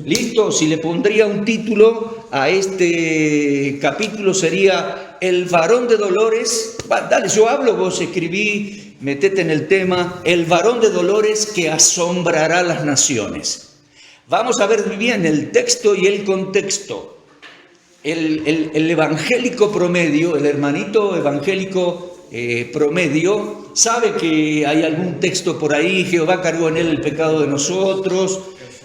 ¿Listo? Si le pondría un título a este capítulo sería El varón de dolores. Dale, yo hablo, vos escribí, metete en el tema. El varón de dolores que asombrará las naciones. Vamos a ver bien el texto y el contexto. El evangélico promedio, el hermanito evangélico promedio, sabe que hay algún texto por ahí: Jehová cargó en él el pecado de nosotros,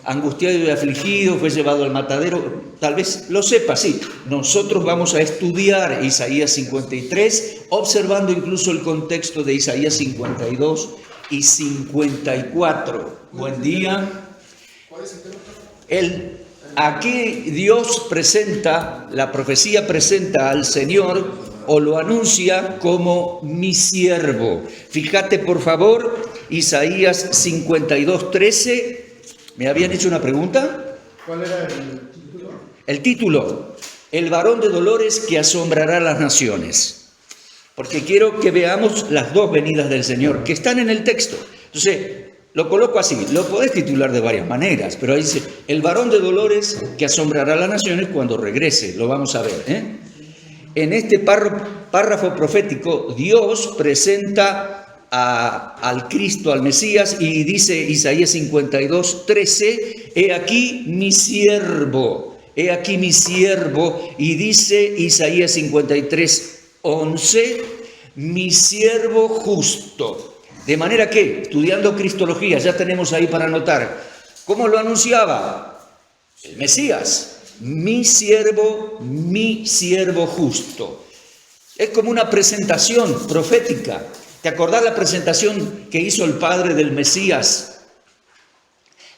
angustiado y afligido, fue llevado al matadero. Tal vez lo sepa, sí. Nosotros vamos a estudiar Isaías 53, observando incluso el contexto de Isaías 52 y 54. Buen día. ¿Cuál es el tema? Aquí Dios presenta, la profecía presenta al Señor o lo anuncia como mi siervo. Fíjate por favor, Isaías 52:13. ¿Me habían hecho una pregunta? ¿Cuál era el título? El título: El varón de dolores que asombrará las naciones. Porque quiero que veamos las dos venidas del Señor que están en el texto. Entonces, lo coloco así, lo podés titular de varias maneras, pero ahí dice: el varón de dolores que asombrará a las naciones cuando regrese. Lo vamos a ver, ¿eh? En este párrafo profético, Dios presenta al Cristo, al Mesías, y dice Isaías 52:13, he aquí mi siervo, y dice Isaías 53:11, mi siervo justo. De manera que, estudiando Cristología, ya tenemos ahí para anotar, ¿cómo lo anunciaba el Mesías? Mi siervo justo. Es como una presentación profética. ¿Te acordás la presentación que hizo el padre del Mesías?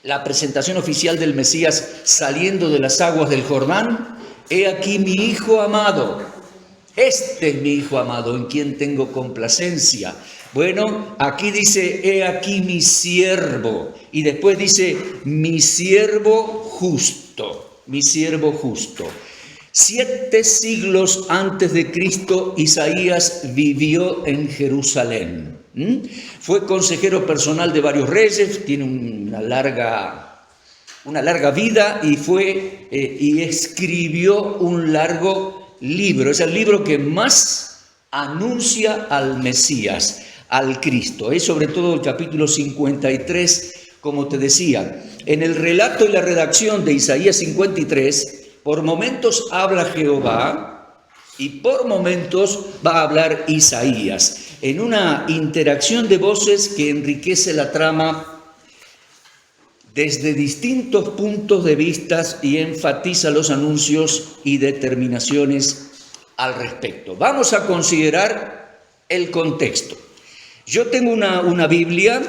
La presentación oficial del Mesías saliendo de las aguas del Jordán. He aquí mi hijo amado. Este es mi hijo amado, en quien tengo complacencia. Bueno, aquí dice, he aquí mi siervo. Y después dice, mi siervo justo. 7 siglos antes de Cristo, Isaías vivió en Jerusalén. Fue consejero personal de varios reyes, tiene una larga vida y escribió un largo libro. Es el libro que más anuncia al Mesías, al Cristo. Es sobre todo el capítulo 53, como te decía. En el relato y la redacción de Isaías 53, por momentos habla Jehová y por momentos va a hablar Isaías, en una interacción de voces que enriquece la trama desde distintos puntos de vista y enfatiza los anuncios y determinaciones al respecto. Vamos a considerar el contexto. Yo tengo una Biblia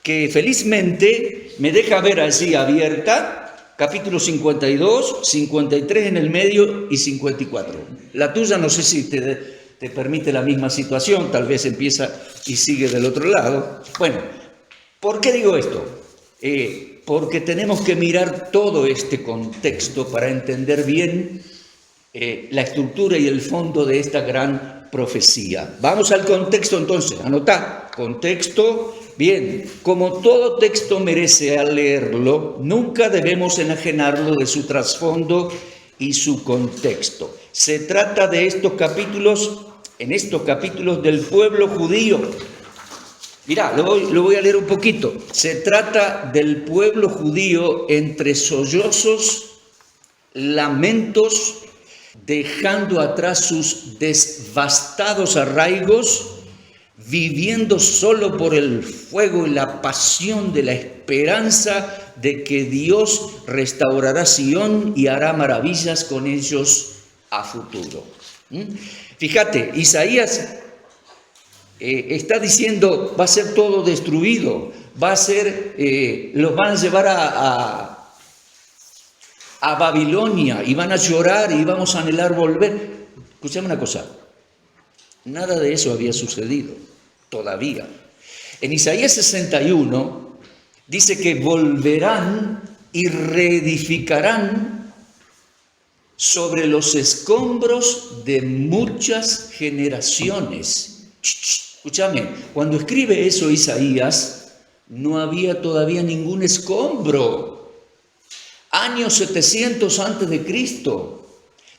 que felizmente me deja ver así abierta, capítulo 52, 53 en el medio y 54. La tuya no sé si te permite la misma situación, tal vez empieza y sigue del otro lado. Bueno, ¿por qué digo esto? Porque tenemos que mirar todo este contexto para entender bien la estructura y el fondo de esta gran profecía. Vamos al contexto entonces, anotá, contexto. Bien, como todo texto merece al leerlo, nunca debemos enajenarlo de su trasfondo y su contexto. Se trata de estos capítulos del pueblo judío. Mirá, lo voy a leer un poquito. Se trata del pueblo judío entre sollozos, lamentos, dejando atrás sus devastados arraigos, viviendo solo por el fuego y la pasión de la esperanza de que Dios restaurará Sión y hará maravillas con ellos a futuro. Fíjate, Isaías está diciendo, va a ser todo destruido, los van a llevar a Babilonia y van a llorar y vamos a anhelar volver. Escuchame una cosa, nada de eso había sucedido todavía. En Isaías 61 dice que volverán y reedificarán sobre los escombros de muchas generaciones. Escúchame, cuando escribe eso Isaías, no había todavía ningún escombro. año 700 antes de Cristo.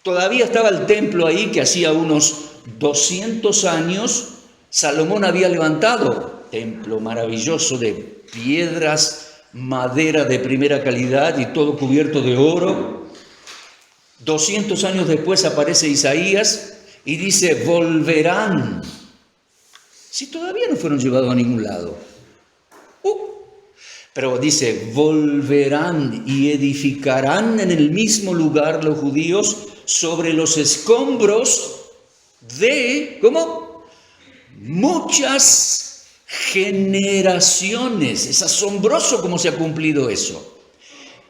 Todavía estaba el templo ahí que hacía unos 200 años Salomón había levantado. Templo maravilloso de piedras, madera de primera calidad y todo cubierto de oro. 200 años después aparece Isaías y dice, volverán. Si todavía no fueron llevados a ningún lado. Pero dice, volverán y edificarán en el mismo lugar los judíos sobre los escombros de, ¿cómo? Muchas generaciones. Es asombroso cómo se ha cumplido eso.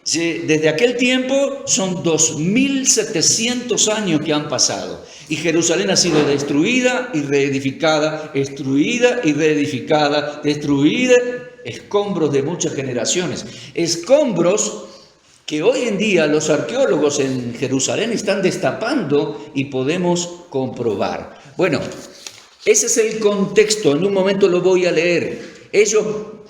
Desde aquel tiempo son 2700 años que han pasado y Jerusalén ha sido destruida y reedificada, destruida y reedificada, destruida, escombros de muchas generaciones, escombros que hoy en día los arqueólogos en Jerusalén están destapando y podemos comprobar. Bueno, ese es el contexto, en un momento lo voy a leer. Ellos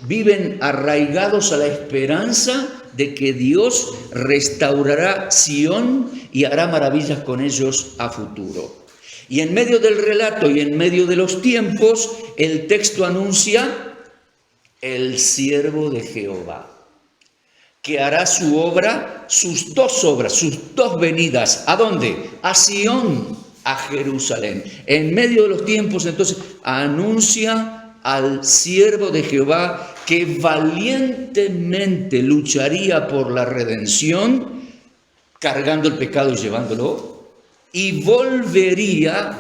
viven arraigados a la esperanza de que Dios restaurará Sión y hará maravillas con ellos a futuro. Y en medio del relato y en medio de los tiempos, el texto anuncia el siervo de Jehová, que hará su obra, sus dos venidas. ¿A dónde? A Sión, a Jerusalén. En medio de los tiempos, entonces, anuncia al siervo de Jehová que valientemente lucharía por la redención, cargando el pecado y llevándolo, y volverá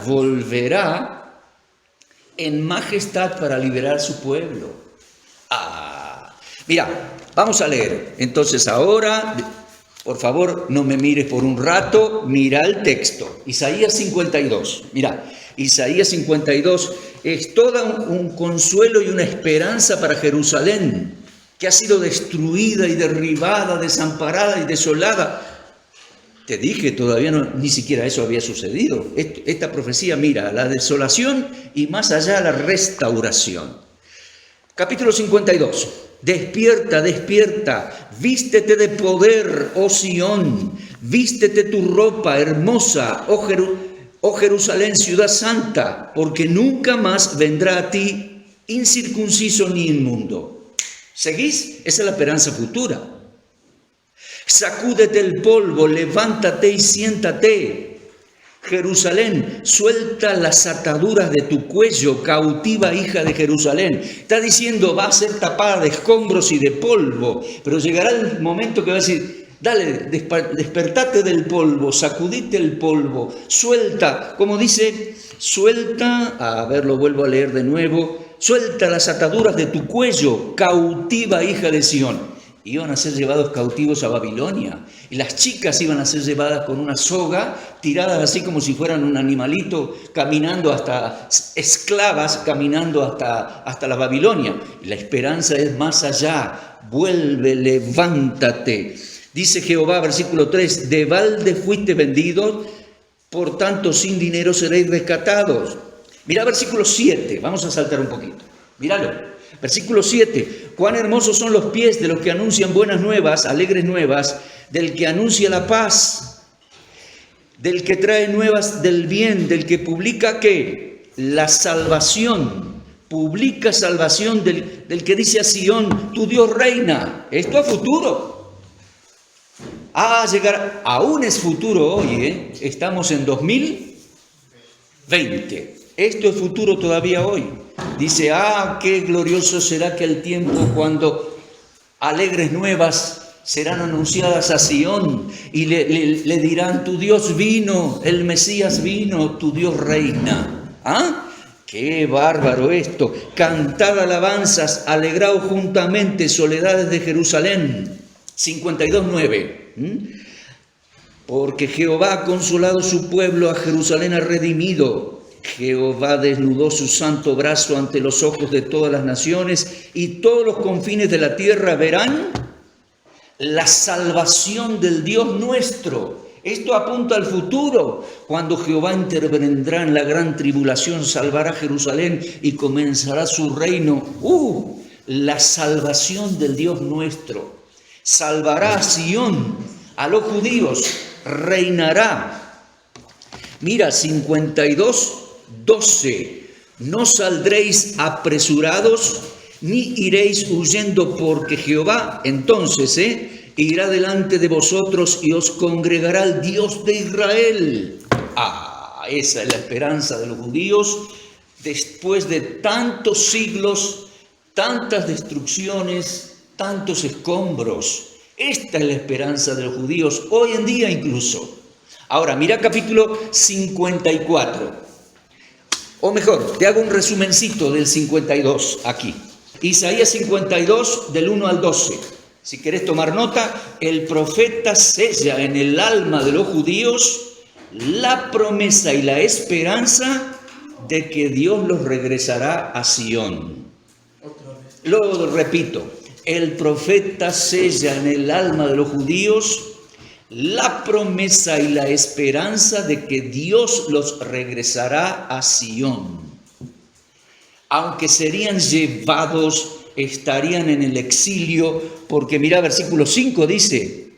en majestad para liberar a su pueblo. Mira, vamos a leer. Entonces ahora, por favor, no me mires por un rato, mira el texto. Isaías 52, mira, Isaías 52 es todo un consuelo y una esperanza para Jerusalén, que ha sido destruida y derribada, desamparada y desolada. Te dije, todavía ni siquiera eso había sucedido. Esta profecía mira la desolación y más allá la restauración. Capítulo 52. Despierta, despierta, vístete de poder, oh Sión, vístete tu ropa hermosa, oh Jerusalén, ciudad santa, porque nunca más vendrá a ti incircunciso ni inmundo. ¿Seguís? Esa es la esperanza futura. Sacúdete el polvo, levántate y siéntate. Jerusalén, suelta las ataduras de tu cuello, cautiva hija de Jerusalén. Está diciendo, va a ser tapada de escombros y de polvo, pero llegará el momento que va a decir, dale, despertate del polvo, sacudite el polvo, suelta, como dice, suelta, a ver, lo vuelvo a leer de nuevo, suelta las ataduras de tu cuello, cautiva hija de Sión. Iban a ser llevados cautivos a Babilonia y las chicas iban a ser llevadas con una soga, tiradas así como si fueran un animalito, caminando hasta, esclavas caminando hasta la Babilonia. Y la esperanza es más allá, vuelve, levántate. Dice Jehová, versículo 3, de balde fuiste vendidos, por tanto sin dinero seréis rescatados. Mira versículo 7, vamos a saltar un poquito, míralo. Versículo 7, cuán hermosos son los pies de los que anuncian buenas nuevas, alegres nuevas, del que anuncia la paz, del que trae nuevas del bien, del que publica ¿qué? La salvación, publica salvación del que dice a Sión, tu Dios reina. Esto a futuro. Llegar, aún es futuro hoy, estamos en 2020. Esto es futuro todavía hoy. Dice, qué glorioso será aquel tiempo cuando alegres nuevas serán anunciadas a Sión y le dirán, tu Dios vino, el Mesías vino, tu Dios reina. ¡Qué bárbaro esto! Cantad alabanzas, alegraos juntamente, soledades de Jerusalén. 52:9. Porque Jehová ha consolado su pueblo, a Jerusalén ha redimido. Jehová desnudó su santo brazo ante los ojos de todas las naciones y todos los confines de la tierra verán la salvación del Dios nuestro. Esto apunta al futuro, cuando Jehová intervendrá en la gran tribulación, salvará Jerusalén y comenzará su reino. La salvación del Dios nuestro. salvará a Sión, a los judíos, reinará. Mira, 52:12, no saldréis apresurados, ni iréis huyendo, porque Jehová entonces irá delante de vosotros y os congregará el Dios de Israel. Esa es la esperanza de los judíos después de tantos siglos, tantas destrucciones, tantos escombros. Esta es la esperanza de los judíos hoy en día incluso. Ahora, mira capítulo 54. O mejor, te hago un resumencito del 52 aquí. Isaías 52, del 1 al 12. Si querés tomar nota, el profeta sella en el alma de los judíos la promesa y la esperanza de que Dios los regresará a Sión. Lo repito, el profeta sella en el alma de los judíos la promesa y la esperanza de que Dios los regresará a Sión. Aunque serían llevados, estarían en el exilio, porque mira, versículo 5 dice,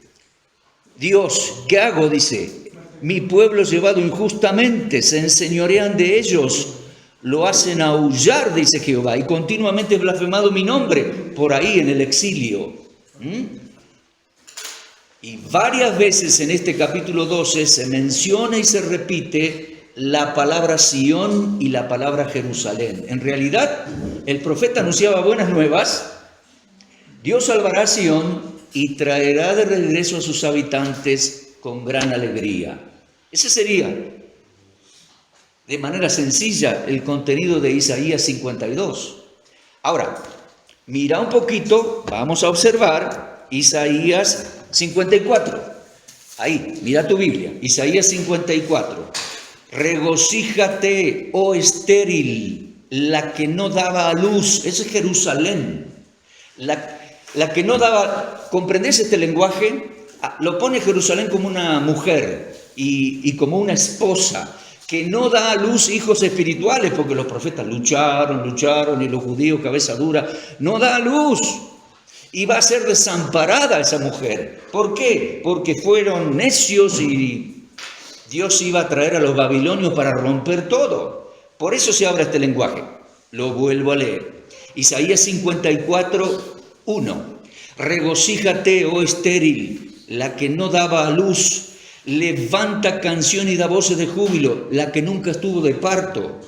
Dios, ¿qué hago? Dice, mi pueblo llevado injustamente, se enseñorean de ellos, lo hacen aullar, dice Jehová, y continuamente es blasfemado mi nombre, por ahí en el exilio. Y varias veces en este capítulo 12 se menciona y se repite la palabra Sión y la palabra Jerusalén. En realidad, el profeta anunciaba buenas nuevas. Dios salvará a Sión y traerá de regreso a sus habitantes con gran alegría. Ese sería, de manera sencilla, el contenido de Isaías 52. Ahora, mira un poquito, vamos a observar Isaías 54. Ahí, mira tu Biblia, Isaías 54. Regocíjate, oh estéril, la que no daba a luz. Ese es Jerusalén. La que no daba, ¿comprendés este lenguaje? Lo pone Jerusalén como una mujer y como una esposa que no da a luz hijos espirituales, porque los profetas lucharon y los judíos, cabeza dura, no da a luz. Y va a ser desamparada esa mujer. ¿Por qué? Porque fueron necios y Dios iba a traer a los babilonios para romper todo. Por eso se habla este lenguaje. Lo vuelvo a leer. Isaías 54, 1. Regocíjate, oh estéril, la que no daba a luz. Levanta canción y da voces de júbilo, la que nunca estuvo de parto.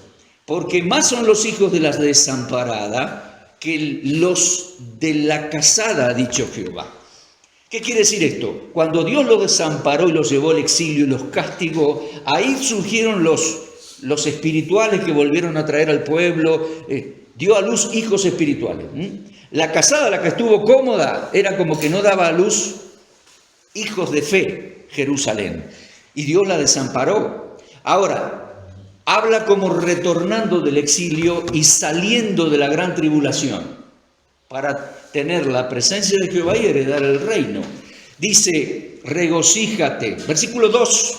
Porque más son los hijos de la desamparada que los de la casada, ha dicho Jehová. ¿Qué quiere decir esto? Cuando Dios los desamparó y los llevó al exilio y los castigó, ahí surgieron los espirituales que volvieron a traer al pueblo, dio a luz hijos espirituales. La casada, la que estuvo cómoda, era como que no daba a luz hijos de fe, Jerusalén. Y Dios la desamparó. Ahora, habla como retornando del exilio y saliendo de la gran tribulación para tener la presencia de Jehová y heredar el reino. Dice, regocíjate. Versículo 2.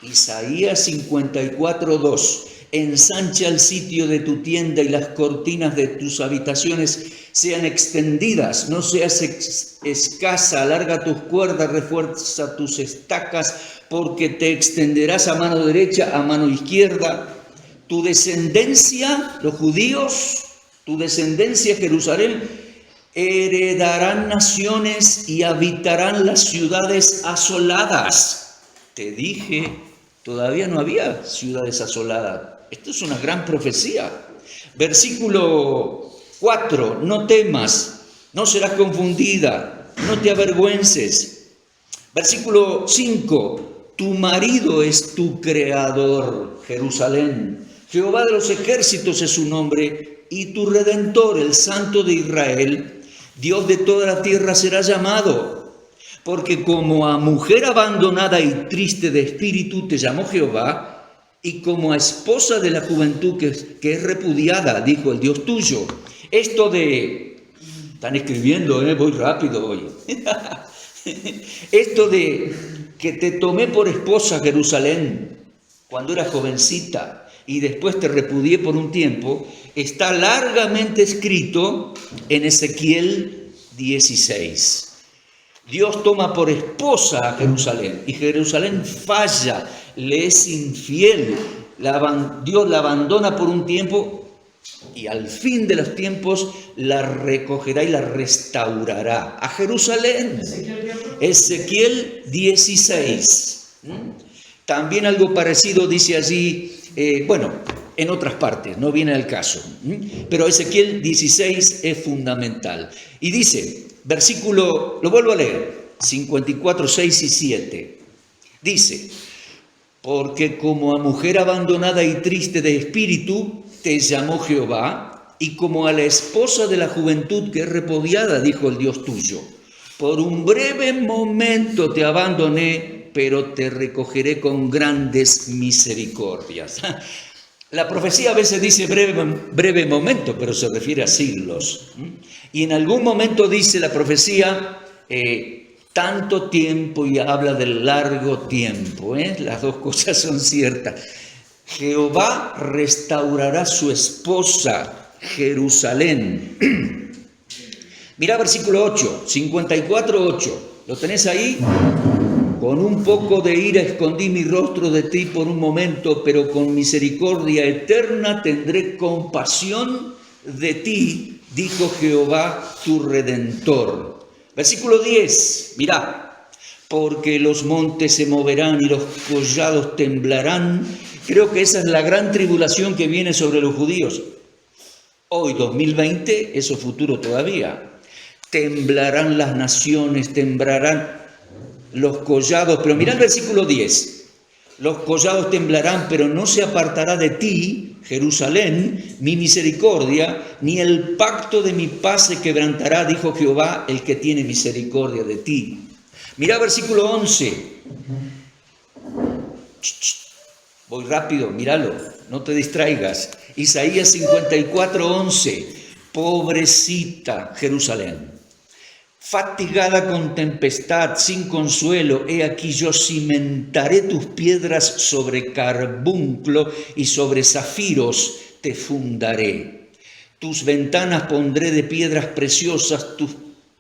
Isaías 54, 2. Ensancha el sitio de tu tienda y las cortinas de tus habitaciones sean extendidas, no seas escasa, alarga tus cuerdas, refuerza tus estacas, porque te extenderás a mano derecha, a mano izquierda. Tu descendencia, los judíos, tu descendencia, Jerusalén, heredarán naciones y habitarán las ciudades asoladas. Te dije, todavía no había ciudades asoladas. Esto es una gran profecía. Versículo 4, no temas, no serás confundida, no te avergüences. Versículo 5, tu marido es tu creador, Jerusalén. Jehová de los ejércitos es su nombre, y tu Redentor, el Santo de Israel, Dios de toda la tierra será llamado. Porque como a mujer abandonada y triste de espíritu te llamó Jehová, y como a esposa de la juventud que es repudiada, dijo el Dios tuyo. Esto de... Están escribiendo, voy rápido hoy. Esto de que te tomé por esposa, Jerusalén, cuando eras jovencita, y después te repudié por un tiempo, está largamente escrito en Ezequiel 16. Dios toma por esposa a Jerusalén y Jerusalén falla, le es infiel. Dios la abandona por un tiempo y al fin de los tiempos la recogerá y la restaurará a Jerusalén. Ezequiel 16. También algo parecido dice allí, en otras partes, no viene al caso, pero Ezequiel 16 es fundamental. Y dice, versículo, lo vuelvo a leer, 54, 6 y 7, dice: porque como a mujer abandonada y triste de espíritu te llamó Jehová, y como a la esposa de la juventud que es repudiada, dijo el Dios tuyo. Por un breve momento te abandoné, pero te recogeré con grandes misericordias. La profecía a veces dice breve momento, pero se refiere a siglos. Y en algún momento dice la profecía tanto tiempo, y habla del largo tiempo. Las dos cosas son ciertas. Jehová restaurará su esposa, Jerusalén. Mira versículo 8, 54, 8. ¿Lo tenés ahí? Con un poco de ira escondí mi rostro de ti por un momento, pero con misericordia eterna tendré compasión de ti, dijo Jehová tu Redentor. Versículo 10, mirá: porque los montes se moverán y los collados temblarán. Creo que esa es la gran tribulación que viene sobre los judíos. Hoy, 2020, eso es futuro todavía. Temblarán las naciones, temblarán los collados. Pero mirá el versículo 10. Los collados temblarán, pero no se apartará de ti, Jerusalén, mi misericordia, ni el pacto de mi paz se quebrantará, dijo Jehová, el que tiene misericordia de ti. Mirá versículo 11. Voy rápido, míralo, no te distraigas. Isaías 54, 11. Pobrecita Jerusalén, fatigada con tempestad, sin consuelo, he aquí yo cimentaré tus piedras sobre carbunclo y sobre zafiros te fundaré. Tus ventanas pondré de piedras preciosas, tus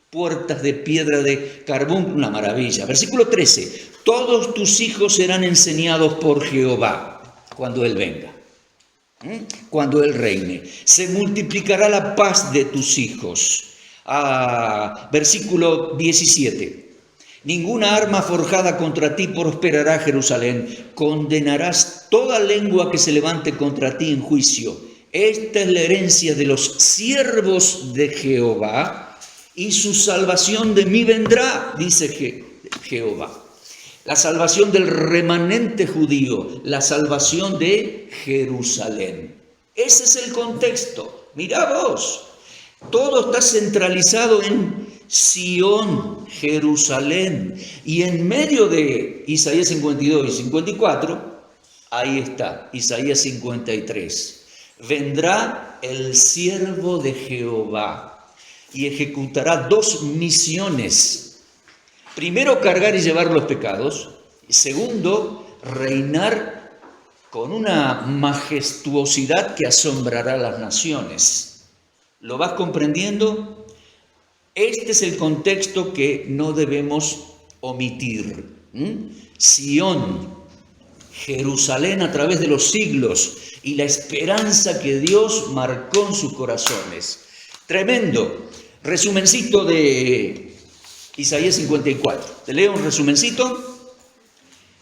puertas de piedra de carbunclo. Una maravilla. Versículo 13. Todos tus hijos serán enseñados por Jehová cuando Él venga, cuando Él reine. Se multiplicará la paz de tus hijos. Versículo 17. Ninguna arma forjada contra ti prosperará, Jerusalén. Condenarás toda lengua que se levante contra ti en juicio. Esta es la herencia de los siervos de Jehová, y su salvación de mí vendrá, dice Jehová. La salvación del remanente judío, la salvación de Jerusalén. Ese es el contexto. Mirá vos. Todo está centralizado en Sión, Jerusalén. Y en medio de Isaías 52 y 54, ahí está, Isaías 53. Vendrá el siervo de Jehová y ejecutará dos misiones. Primero, cargar y llevar los pecados. Y segundo, reinar con una majestuosidad que asombrará a las naciones. ¿Lo vas comprendiendo? Este es el contexto que no debemos omitir. Sión, Jerusalén a través de los siglos y la esperanza que Dios marcó en sus corazones. Tremendo. Resumencito de Isaías 54. Te leo un resumencito.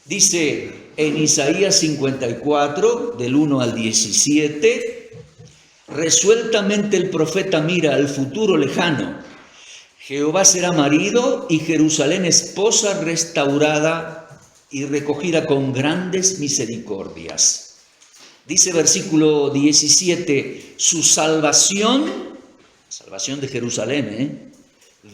Dice en Isaías 54, del 1 al 17... Resueltamente el profeta mira al futuro lejano. Jehová será marido y Jerusalén esposa restaurada y recogida con grandes misericordias. Dice versículo 17, su salvación de Jerusalén,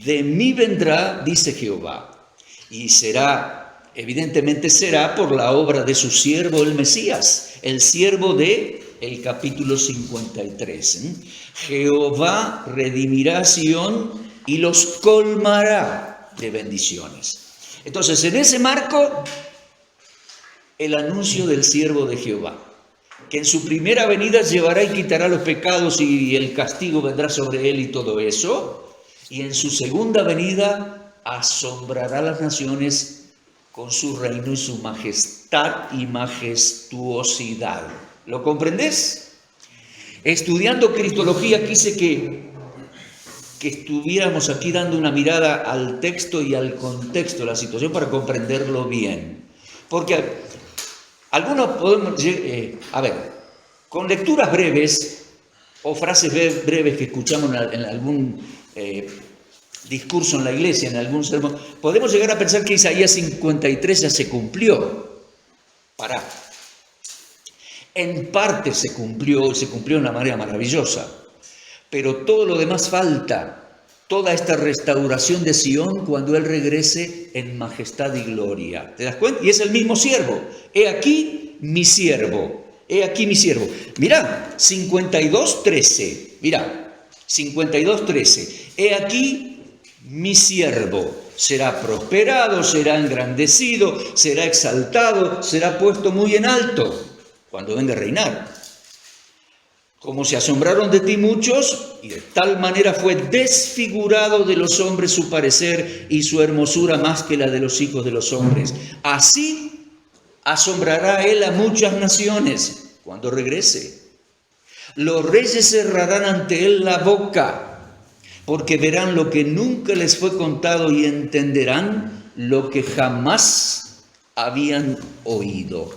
de mí vendrá, dice Jehová, y será, evidentemente será por la obra de su siervo el Mesías, el siervo de el capítulo 53. Jehová redimirá a Sión y los colmará de bendiciones. Entonces, en ese marco, el anuncio del siervo de Jehová, que en su primera venida llevará y quitará los pecados y el castigo vendrá sobre él y todo eso. y en su segunda venida asombrará a las naciones con su reino y su majestad y majestuosidad. ¿Lo comprendés? Estudiando Cristología quise que estuviéramos aquí dando una mirada al texto y al contexto de la situación para comprenderlo bien. Porque algunos podemos, con lecturas breves o frases breves que escuchamos en algún discurso en la iglesia, en algún sermón, podemos llegar a pensar que Isaías 53 ya se cumplió. Pará. En parte se cumplió de una manera maravillosa. Pero todo lo demás falta, toda esta restauración de Sion cuando Él regrese en majestad y gloria. ¿Te das cuenta? Y es el mismo siervo. He aquí mi siervo. He aquí mi siervo. Mirá, 52:13. Mirá, 52:13. He aquí mi siervo. Será prosperado, será engrandecido, será exaltado, será puesto muy en alto cuando venga a reinar. Como se asombraron de ti muchos, y de tal manera fue desfigurado de los hombres su parecer y su hermosura más que la de los hijos de los hombres. Así asombrará él a muchas naciones cuando regrese. Los reyes cerrarán ante él la boca, porque verán lo que nunca les fue contado y entenderán lo que jamás habían oído.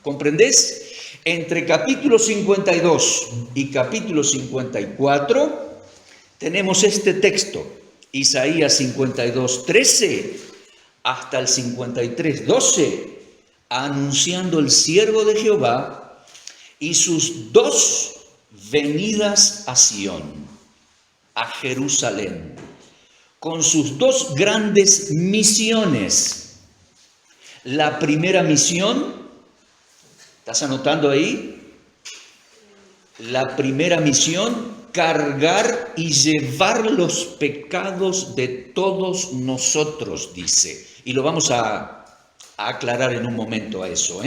¿Comprendés? Entre capítulo 52 y capítulo 54 tenemos este texto, Isaías 52:13 hasta el 53:12, anunciando el siervo de Jehová y sus dos venidas a Sion, a Jerusalén, con sus dos grandes misiones. La primera misión, ¿estás anotando ahí? La primera misión, cargar y llevar los pecados de todos nosotros, dice. Y lo vamos a aclarar en un momento a eso,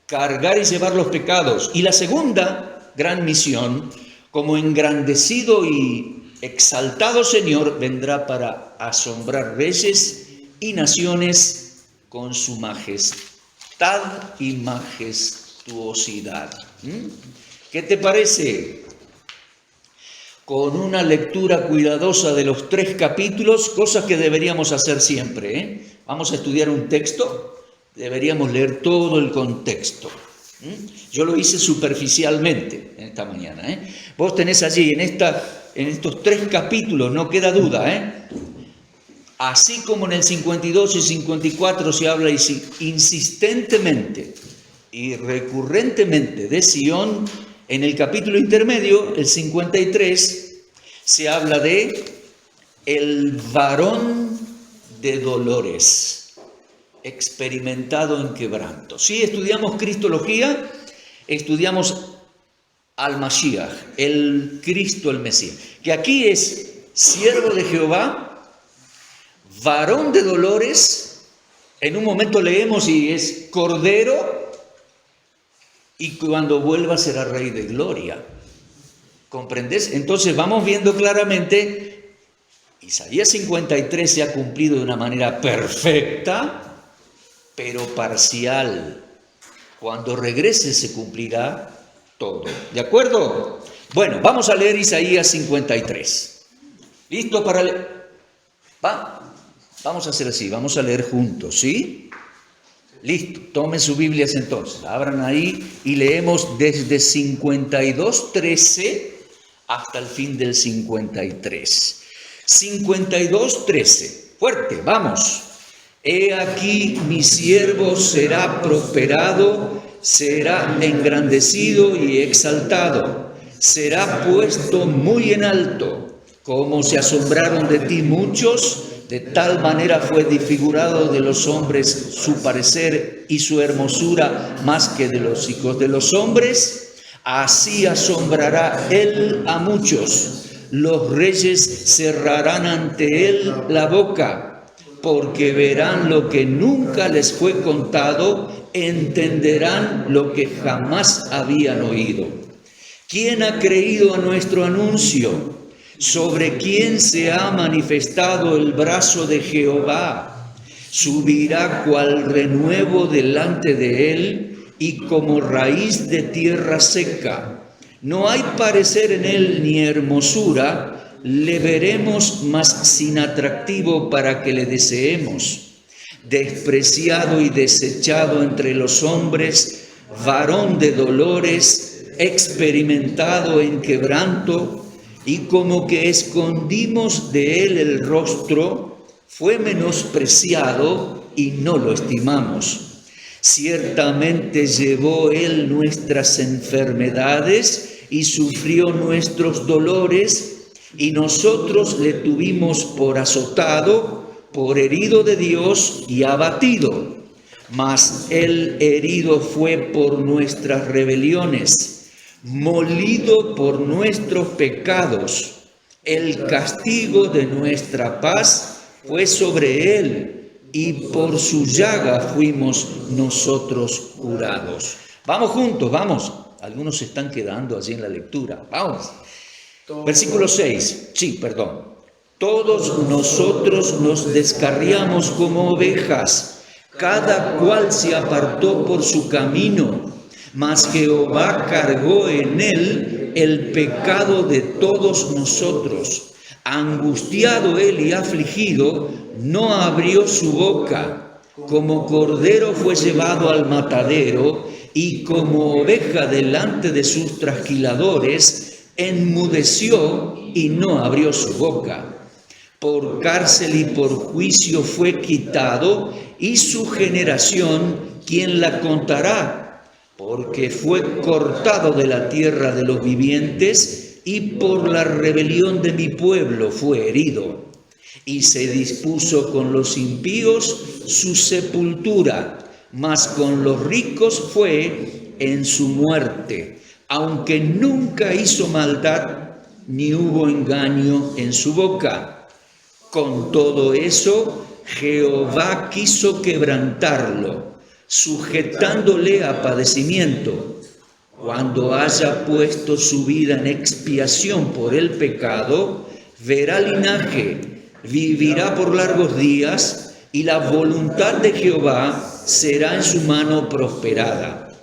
Cargar y llevar los pecados. Y la segunda gran misión, como engrandecido y exaltado Señor, vendrá para asombrar reyes y naciones con su majestad y majestuosidad. ¿Qué te parece? Con una lectura cuidadosa de los 3 capítulos, cosas que deberíamos hacer siempre. Vamos a estudiar un texto, deberíamos leer todo el contexto. Yo lo hice superficialmente en esta mañana. Vos tenés allí, en estos 3 capítulos, no queda duda, así como en el 52 y 54 se habla insistentemente y recurrentemente de Sion, en el capítulo intermedio, el 53, se habla de el varón de dolores, experimentado en quebranto. Si estudiamos Cristología, estudiamos al Mashiach, el Cristo, el Mesías, que aquí es siervo de Jehová, varón de dolores, en un momento leemos y es cordero, y cuando vuelva será rey de gloria. ¿Comprendés? Entonces vamos viendo claramente, Isaías 53 se ha cumplido de una manera perfecta, pero parcial. Cuando regrese se cumplirá todo. ¿De acuerdo? Bueno, vamos a leer Isaías 53. ¿Listo para leer? Vamos a hacer así, vamos a leer juntos, ¿sí? Listo, tomen sus Biblias entonces, abran ahí y leemos desde 52:13 hasta el fin del 53. 52:13, fuerte, vamos. He aquí mi siervo será prosperado, será engrandecido y exaltado, será puesto muy en alto, como se asombraron de ti muchos. De tal manera fue desfigurado de los hombres su parecer y su hermosura más que de los hijos de los hombres. Así asombrará él a muchos. Los reyes cerrarán ante él la boca, porque verán lo que nunca les fue contado, entenderán lo que jamás habían oído. ¿Quién ha creído a nuestro anuncio? sobre quien se ha manifestado el brazo de Jehová. Subirá cual renuevo delante de él y como raíz de tierra seca. No hay parecer en él ni hermosura, le veremos mas sin atractivo para que le deseemos. Despreciado y desechado entre los hombres, varón de dolores, experimentado en quebranto, y como que escondimos de él el rostro, fue menospreciado y no lo estimamos. Ciertamente llevó él nuestras enfermedades y sufrió nuestros dolores, y nosotros le tuvimos por azotado, por herido de Dios y abatido. Mas él herido fue por nuestras rebeliones, molido por nuestros pecados. El castigo de nuestra paz fue sobre él, y por su llaga fuimos nosotros curados. Vamos juntos, vamos. Algunos se están quedando allí en la lectura. Vamos. Versículo 6. Sí, perdón. Todos nosotros nos descarriamos como ovejas, cada cual se apartó por su camino, mas Jehová cargó en él el pecado de todos nosotros. Angustiado él y afligido, no abrió su boca. Como cordero fue llevado al matadero, y como oveja delante de sus trasquiladores, enmudeció y no abrió su boca. Por cárcel y por juicio fue quitado, y su generación, ¿quién la contará? Porque fue cortado de la tierra de los vivientes, y por la rebelión de mi pueblo fue herido. Y se dispuso con los impíos su sepultura, mas con los ricos fue en su muerte, aunque nunca hizo maldad, ni hubo engaño en su boca. Con todo eso, Jehová quiso quebrantarlo, sujetándole a padecimiento. Cuando haya puesto su vida en expiación por el pecado, verá linaje, vivirá por largos días, y la voluntad de Jehová será en su mano prosperada.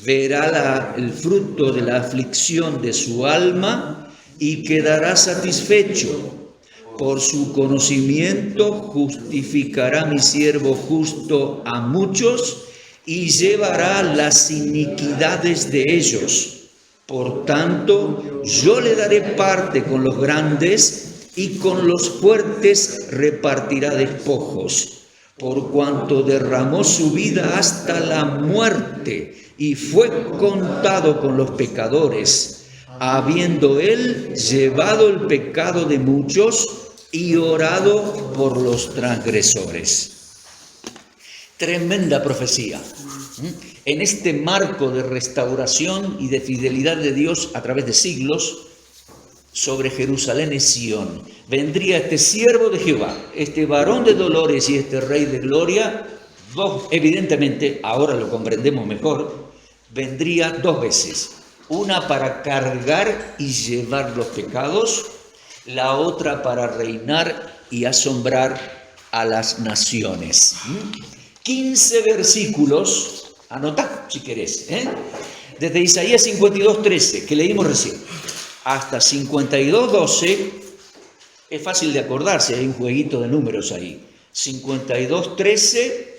Verá el fruto de la aflicción de su alma y quedará satisfecho. Por su conocimiento justificará mi siervo justo a muchos y llevará las iniquidades de ellos. Por tanto, yo le daré parte con los grandes, y con los fuertes repartirá despojos, por cuanto derramó su vida hasta la muerte y fue contado con los pecadores, habiendo él llevado el pecado de muchos y orado por los transgresores. Tremenda profecía. En este marco de restauración y de fidelidad de Dios a través de siglos, sobre Jerusalén y Sión vendría este siervo de Jehová, este varón de dolores y este rey de gloria. Evidentemente, ahora lo comprendemos mejor, vendría dos veces. Una para cargar y llevar los pecados, la otra para reinar y asombrar a las naciones. 15 versículos, anotá si querés, desde Isaías 52:13, que leímos recién, hasta 52:12, es fácil de acordarse, hay un jueguito de números ahí. 52:13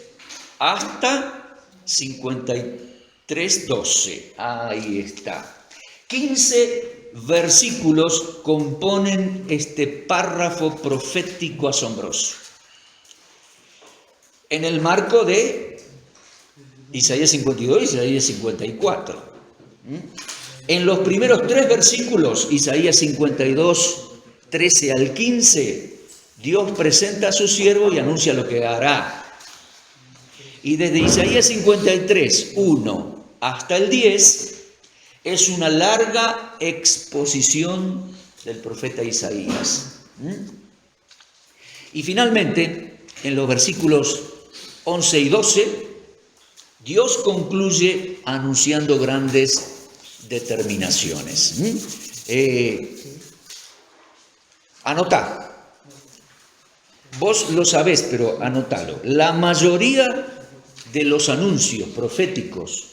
hasta 53:12, ahí está. 15 versículos componen este párrafo profético asombroso. En el marco de Isaías 52 y Isaías 54. En los primeros 3 versículos, Isaías 52, 13 al 15, Dios presenta a su siervo y anuncia lo que hará. Y desde Isaías 53, 1 hasta el 10, es una larga exposición del profeta Isaías. Y finalmente, en los versículos 11 y 12, Dios concluye anunciando grandes determinaciones. Anotá. Vos lo sabés, pero anotalo. La mayoría de los anuncios proféticos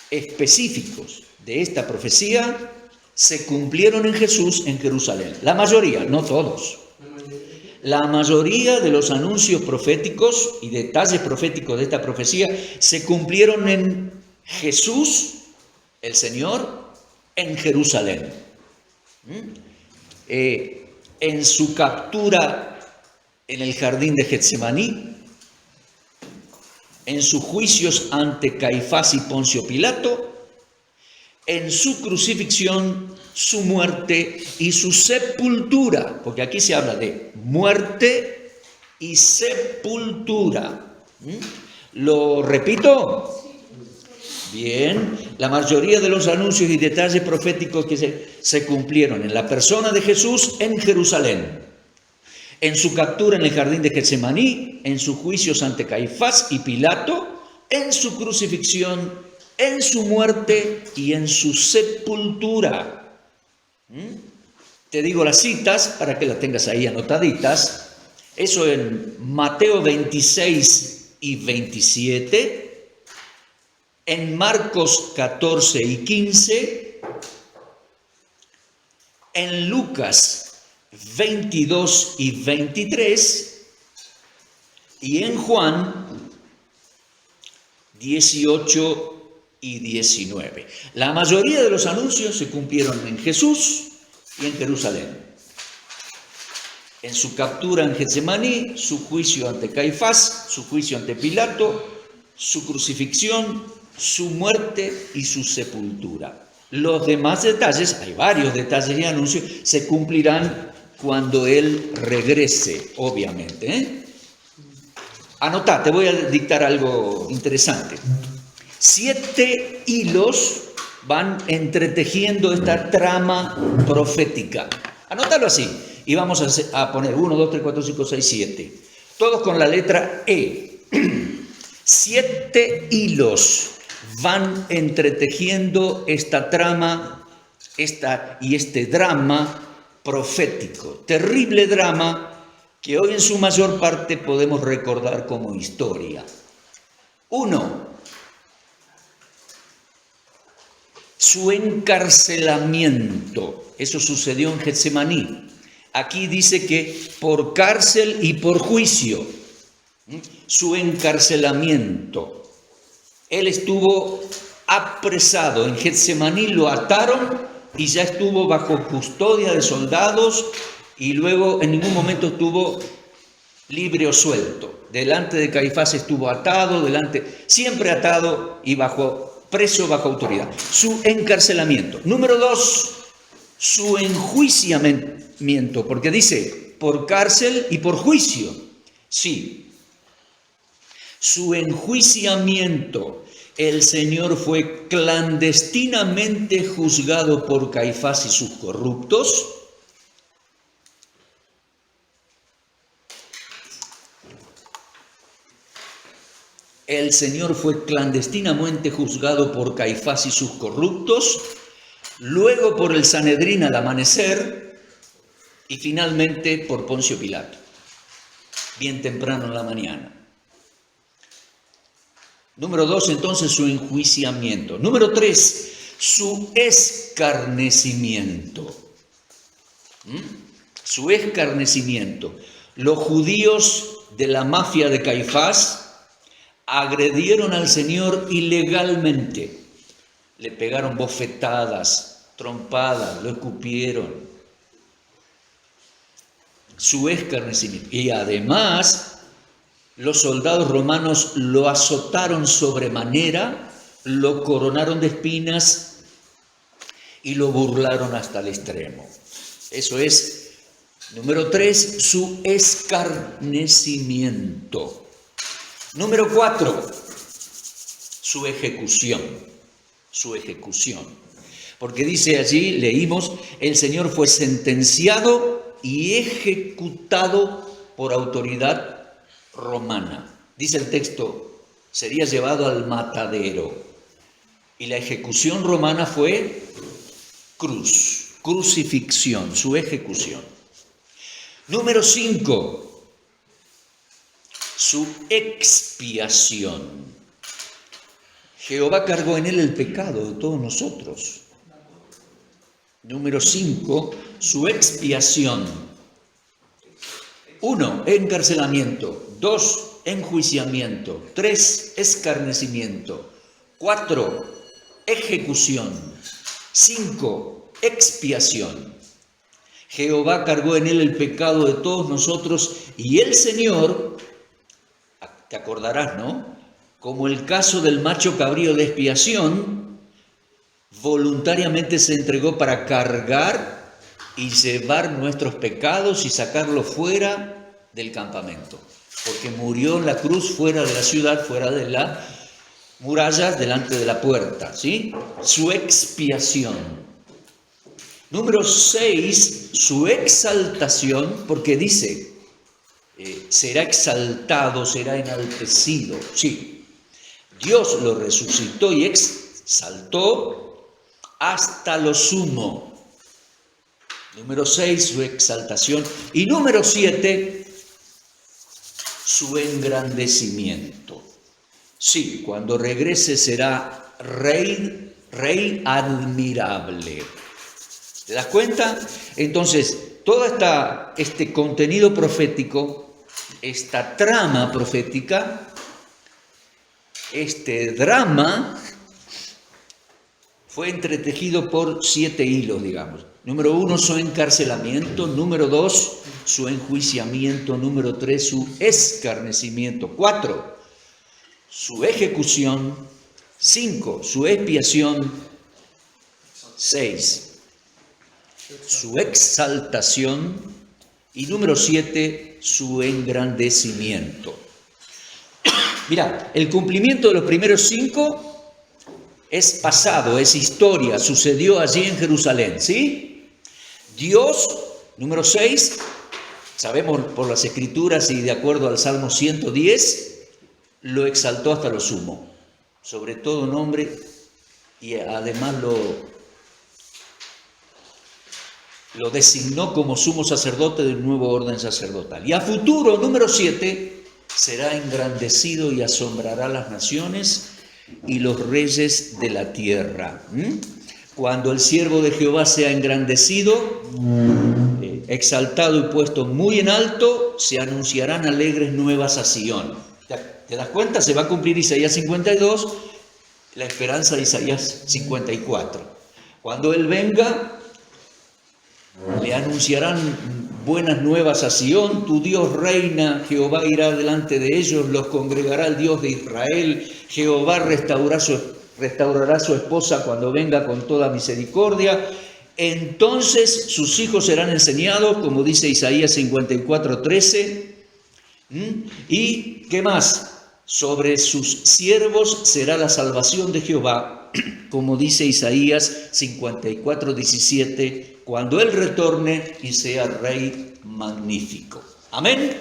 específicos de esta profecía se cumplieron en Jesús en Jerusalén. La mayoría, no todos. La mayoría de los anuncios proféticos y detalles proféticos de esta profecía se cumplieron en Jesús, el Señor, en Jerusalén. En su captura en el jardín de Getsemaní, en sus juicios ante Caifás y Poncio Pilato, en su crucifixión, su muerte y su sepultura, porque aquí se habla de muerte y sepultura. ¿Lo repito? Bien, la mayoría de los anuncios y detalles proféticos que se cumplieron en la persona de Jesús en Jerusalén, en su captura en el jardín de Getsemaní, en sus juicios ante Caifás y Pilato, en su crucifixión, en su muerte y en su sepultura. Te digo las citas para que las tengas ahí anotaditas. Eso en Mateo 26 y 27, en Marcos 14 y 15, en Lucas 22 y 23 y en Juan 18 y 19. La mayoría de los anuncios se cumplieron en Jesús y en Jerusalén. En su captura en Getsemaní, su juicio ante Caifás, su juicio ante Pilato, su crucifixión, su muerte y su sepultura. Los demás detalles, hay varios detalles y anuncios, se cumplirán cuando Él regrese, obviamente. Anotá, te voy a dictar algo interesante. 7 hilos van entretejiendo esta trama profética. Anótalo así. Y vamos a poner 1, 2, 3, 4, 5, 6, 7. Todos con la letra E. 7 hilos van entretejiendo esta trama y este drama profético. Terrible drama que hoy en su mayor parte podemos recordar como historia. 1. Su encarcelamiento. Eso sucedió en Getsemaní. Aquí dice que por cárcel y por juicio. Su encarcelamiento. Él estuvo apresado en Getsemaní, lo ataron y ya estuvo bajo custodia de soldados y luego en ningún momento estuvo libre o suelto. Delante de Caifás estuvo atado, siempre atado y preso bajo autoridad. Su encarcelamiento. Número 2, su enjuiciamiento, porque dice por cárcel y por juicio. Sí. Su enjuiciamiento. El Señor fue clandestinamente juzgado por Caifás y sus corruptos. El Señor fue clandestinamente juzgado por Caifás y sus corruptos, luego por el Sanedrín al amanecer y finalmente por Poncio Pilato, bien temprano en la mañana. Número 2, entonces, su enjuiciamiento. Número 3, su escarnecimiento. Su escarnecimiento. Los judíos de la mafia de Caifás agredieron al Señor ilegalmente. Le pegaron bofetadas, trompadas, lo escupieron. Su escarnecimiento. Y además, los soldados romanos lo azotaron sobremanera, lo coronaron de espinas y lo burlaron hasta el extremo. Eso es, número 3, su escarnecimiento. Número 4, su ejecución. Su ejecución. Porque dice allí, leímos, el Señor fue sentenciado y ejecutado por autoridad romana. Dice el texto, sería llevado al matadero. Y la ejecución romana fue crucifixión, su ejecución. Número 5, su expiación. Jehová cargó en él el pecado de todos nosotros. Número 5, su expiación. 1, encarcelamiento. 2, enjuiciamiento. 3, escarnecimiento. 4, ejecución. 5, expiación. Jehová cargó en él el pecado de todos nosotros y el Señor, te acordarás, ¿no? Como el caso del macho cabrío de expiación, voluntariamente se entregó para cargar y llevar nuestros pecados y sacarlos fuera del campamento, porque murió en la cruz fuera de la ciudad, fuera de las murallas, delante de la puerta, ¿sí? Su expiación. Número 6, su exaltación, porque dice, será exaltado, será enaltecido, sí. Dios lo resucitó y exaltó hasta lo sumo. Número 6, su exaltación. Y número 7, su engrandecimiento. Sí, cuando regrese será rey admirable. ¿Te das cuenta? Entonces, todo este contenido profético, esta trama profética, este drama, fue entretejido por 7 hilos, digamos. Número 1, su encarcelamiento. Número 2, su enjuiciamiento. Número 3, su escarnecimiento. 4, su ejecución. 5, su expiación. 6, su exaltación. Y número 7, su engrandecimiento. Mira, el cumplimiento de los primeros 5 es pasado, es historia, sucedió allí en Jerusalén, ¿sí? Dios, número 6, sabemos por las Escrituras y de acuerdo al Salmo 110, lo exaltó hasta lo sumo, sobre todo nombre, y además lo designó como sumo sacerdote del nuevo orden sacerdotal. Y a futuro, número 7, será engrandecido y asombrará a las naciones y los reyes de la tierra. Cuando el siervo de Jehová sea engrandecido, exaltado y puesto muy en alto, se anunciarán alegres nuevas a Sión. ¿Te das cuenta? Se va a cumplir Isaías 52, la esperanza de Isaías 54. Cuando Él venga, le anunciarán buenas nuevas a Sión, tu Dios reina, Jehová irá delante de ellos, los congregará el Dios de Israel, Jehová restaurará su esposa cuando venga con toda misericordia. Entonces sus hijos serán enseñados, como dice Isaías 54:13. ¿Y qué más? Sobre sus siervos será la salvación de Jehová, como dice Isaías 54:17, cuando Él retorne y sea Rey magnífico. Amén.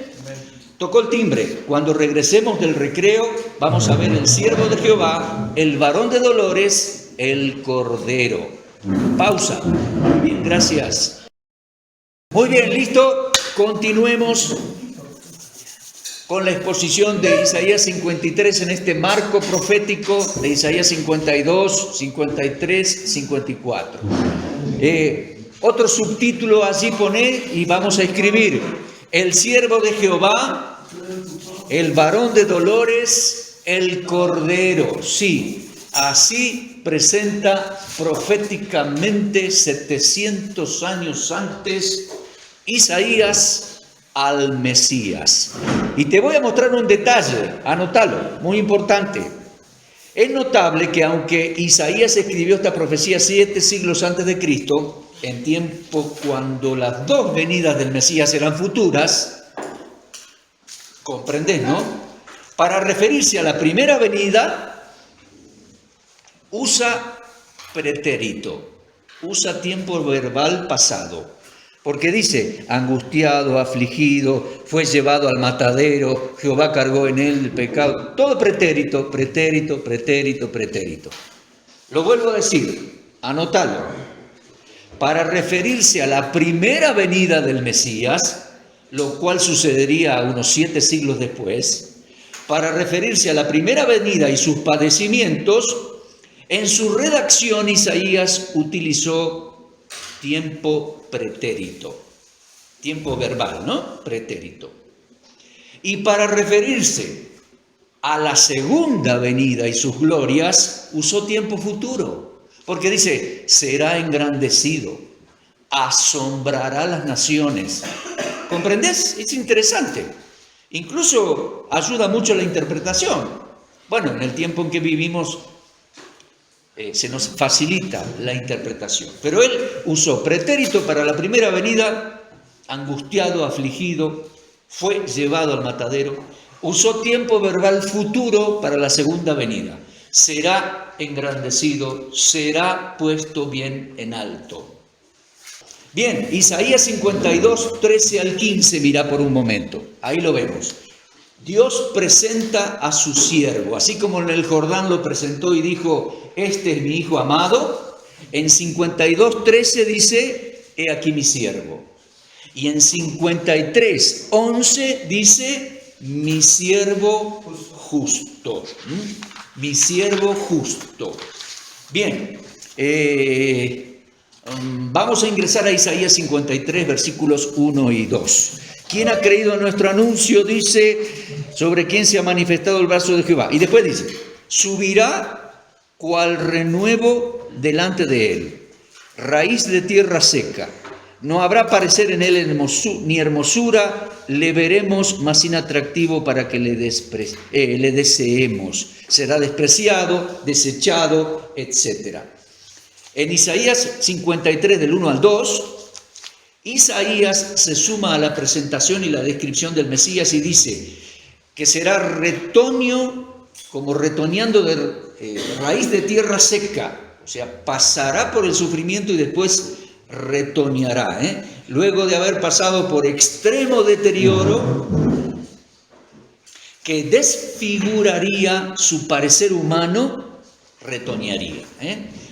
Tocó el timbre. Cuando regresemos del recreo, vamos a ver el siervo de Jehová, el varón de dolores, el Cordero. Pausa. Muy bien, gracias. Muy bien, listo. Continuemos con la exposición de Isaías 53 en este marco profético de Isaías 52, 53, 54. Otro subtítulo allí pone y vamos a escribir: el siervo de Jehová, el varón de dolores, el Cordero. Sí, así presenta proféticamente 700 años antes Isaías al Mesías. Y te voy a mostrar un detalle, anótalo, muy importante. Es notable que aunque Isaías escribió esta profecía 7 siglos antes de Cristo, en tiempo cuando las 2 venidas del Mesías eran futuras, ¿comprendés, no? Para referirse a la primera venida, usa pretérito, usa tiempo verbal pasado. Porque dice, angustiado, afligido, fue llevado al matadero, Jehová cargó en él el pecado. Todo pretérito, pretérito, pretérito, pretérito. Lo vuelvo a decir, anótalo. Para referirse a la primera venida del Mesías, lo cual sucedería unos 7 siglos después, para referirse a la primera venida y sus padecimientos. En su redacción Isaías utilizó tiempo pretérito, tiempo verbal, ¿no? Pretérito. Y para referirse a la segunda venida y sus glorias, usó tiempo futuro, porque dice, será engrandecido, asombrará a las naciones. ¿Comprendés? Es interesante. Incluso ayuda mucho la interpretación. Bueno, en el tiempo en que vivimos se nos facilita la interpretación. Pero él usó pretérito para la primera venida, angustiado, afligido, fue llevado al matadero. Usó tiempo verbal futuro para la segunda venida. Será engrandecido, será puesto bien en alto. Bien, Isaías 52, 13 al 15, mirá por un momento, ahí lo vemos. Dios presenta a su siervo, así como en el Jordán lo presentó y dijo, este es mi hijo amado. En 52, 13 dice, he aquí mi siervo. Y en 53, 11 dice, mi siervo justo. Mi siervo justo. Bien, vamos a ingresar a Isaías 53, versículos 1 y 2. ¿Quién ha creído en nuestro anuncio? Dice, sobre quién se ha manifestado el brazo de Jehová. Y después dice, subirá cual renuevo delante de él, raíz de tierra seca. No habrá parecer en él ni hermosura, le veremos más inatractivo para que le deseemos. Será despreciado, desechado, etc. En Isaías 53, del 1 al 2, Isaías se suma a la presentación y la descripción del Mesías y dice que será retoño, como retoñando de raíz de tierra seca, o sea, pasará por el sufrimiento y después retoñará, luego de haber pasado por extremo deterioro que desfiguraría su parecer humano, retoñaría.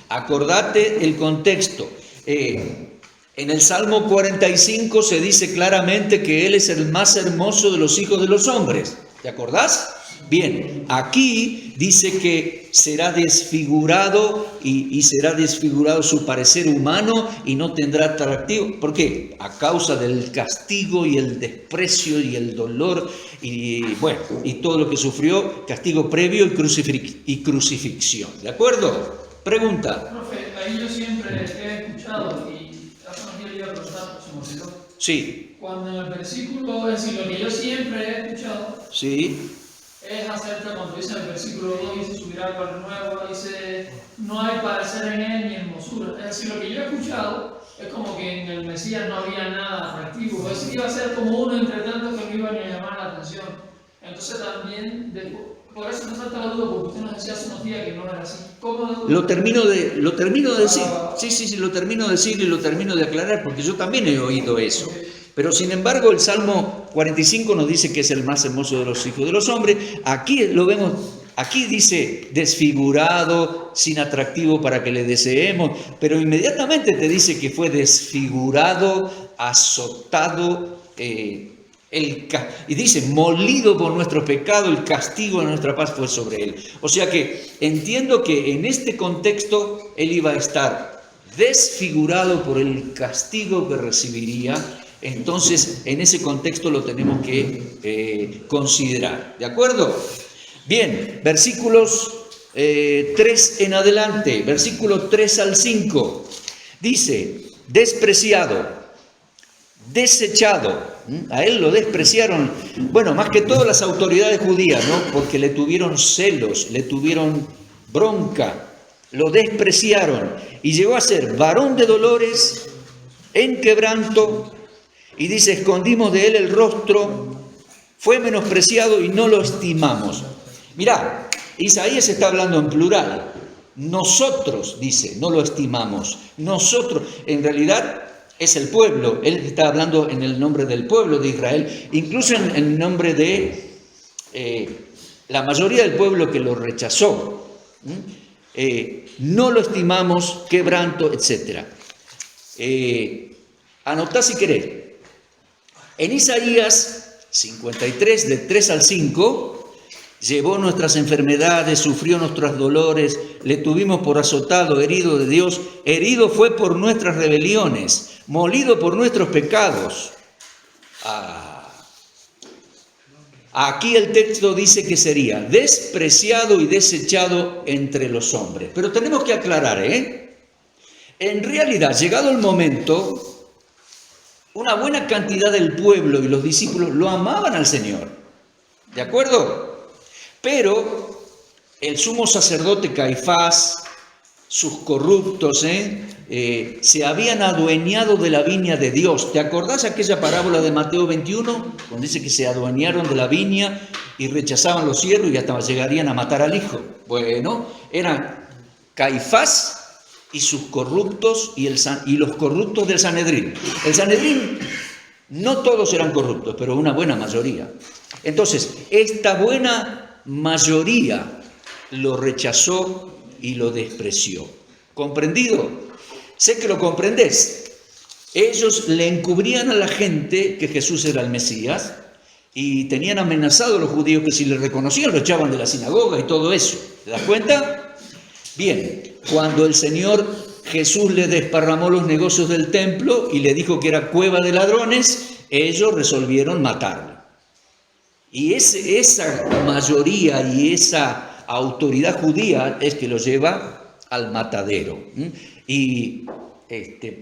Acordate el contexto. En el Salmo 45 se dice claramente que Él es el más hermoso de los hijos de los hombres. ¿Te acordás? Bien, aquí dice que será desfigurado y será desfigurado su parecer humano y no tendrá atractivo. ¿Por qué? A causa del castigo y el desprecio y el dolor y todo lo que sufrió, castigo previo y crucifixión. ¿De acuerdo? Pregunta. Profe, ahí yo siempre he escuchado y hace unos días le iba a preguntar, se me olvidó. Sí. Cuando en el versículo, es decir, lo que yo siempre he escuchado, Sí. es acerca cuando dice en el versículo 2, dice subirá para el nuevo, dice no hay parecer en él ni hermosura. Es decir, lo que yo he escuchado es como que en el Mesías no había nada atractivo, es decir, iba a ser como uno entre tantos que no iba ni a llamar la atención. Entonces también, por eso me salta la duda, porque usted nos decía hace unos días que no era así. ¿Cómo? Lo termino de decir. Sí, lo termino de decir y lo termino de aclarar, porque yo también he oído eso. Pero sin embargo el Salmo 45 nos dice que es el más hermoso de los hijos de los hombres. Aquí lo vemos, aquí dice desfigurado, sin atractivo para que le deseemos, pero inmediatamente te dice que fue desfigurado, azotado, y dice, molido por nuestro pecado, el castigo de nuestra paz fue sobre él. O sea que entiendo que en este contexto él iba a estar desfigurado por el castigo que recibiría. Entonces, en ese contexto lo tenemos que considerar. ¿De acuerdo? Bien, versículos 3 en adelante, versículos 3 al 5. Dice, despreciado, desechado. A él lo despreciaron, bueno, más que todas las autoridades judías, ¿no? Porque le tuvieron celos, le tuvieron bronca, lo despreciaron y llegó a ser varón de dolores, en quebranto, y dice, escondimos de él el rostro, fue menospreciado y no lo estimamos. Mirá, Isaías está hablando en plural. Nosotros, dice, no lo estimamos. Nosotros, en realidad, es el pueblo. Él está hablando en el nombre del pueblo de Israel, incluso en el nombre de la mayoría del pueblo que lo rechazó. No lo estimamos, quebranto, etc. Anotá si querés. En Isaías 53, de 3 al 5, llevó nuestras enfermedades, sufrió nuestros dolores, le tuvimos por azotado, herido de Dios, herido fue por nuestras rebeliones, molido por nuestros pecados. Aquí el texto dice que sería despreciado y desechado entre los hombres. Pero tenemos que aclarar, en realidad, llegado el momento, una buena cantidad del pueblo y los discípulos lo amaban al Señor. ¿De acuerdo? Pero el sumo sacerdote Caifás, sus corruptos, se habían adueñado de la viña de Dios. ¿Te acordás aquella parábola de Mateo 21? Donde dice que se adueñaron de la viña y rechazaban los siervos y hasta llegarían a matar al hijo. Bueno, eran Caifás y sus corruptos y los corruptos del Sanedrín. El Sanedrín, no todos eran corruptos, pero una buena mayoría. Entonces, esta buena mayoría lo rechazó y lo despreció. ¿Comprendido? Sé que lo comprendés. Ellos le encubrían a la gente que Jesús era el Mesías y tenían amenazado a los judíos que si le reconocían lo echaban de la sinagoga y todo eso. ¿Te das cuenta? Bien, cuando el Señor Jesús le desparramó los negocios del templo y le dijo que era cueva de ladrones, ellos resolvieron matarlo. Y esa mayoría y esa autoridad judía es que lo lleva al matadero y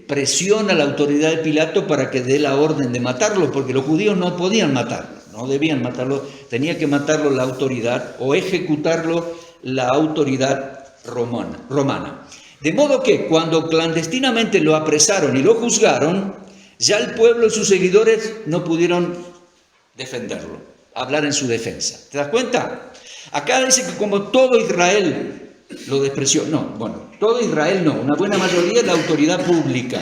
presiona a la autoridad de Pilato para que dé la orden de matarlo, porque los judíos no podían matarlo, no debían matarlo, tenía que matarlo la autoridad o ejecutarlo la autoridad romana. De modo que cuando clandestinamente lo apresaron y lo juzgaron, ya el pueblo y sus seguidores no pudieron defenderlo, hablar en su defensa. ¿Te das cuenta? Acá dice que como todo Israel lo despreció. No, bueno, todo Israel no, una buena mayoría es la autoridad pública.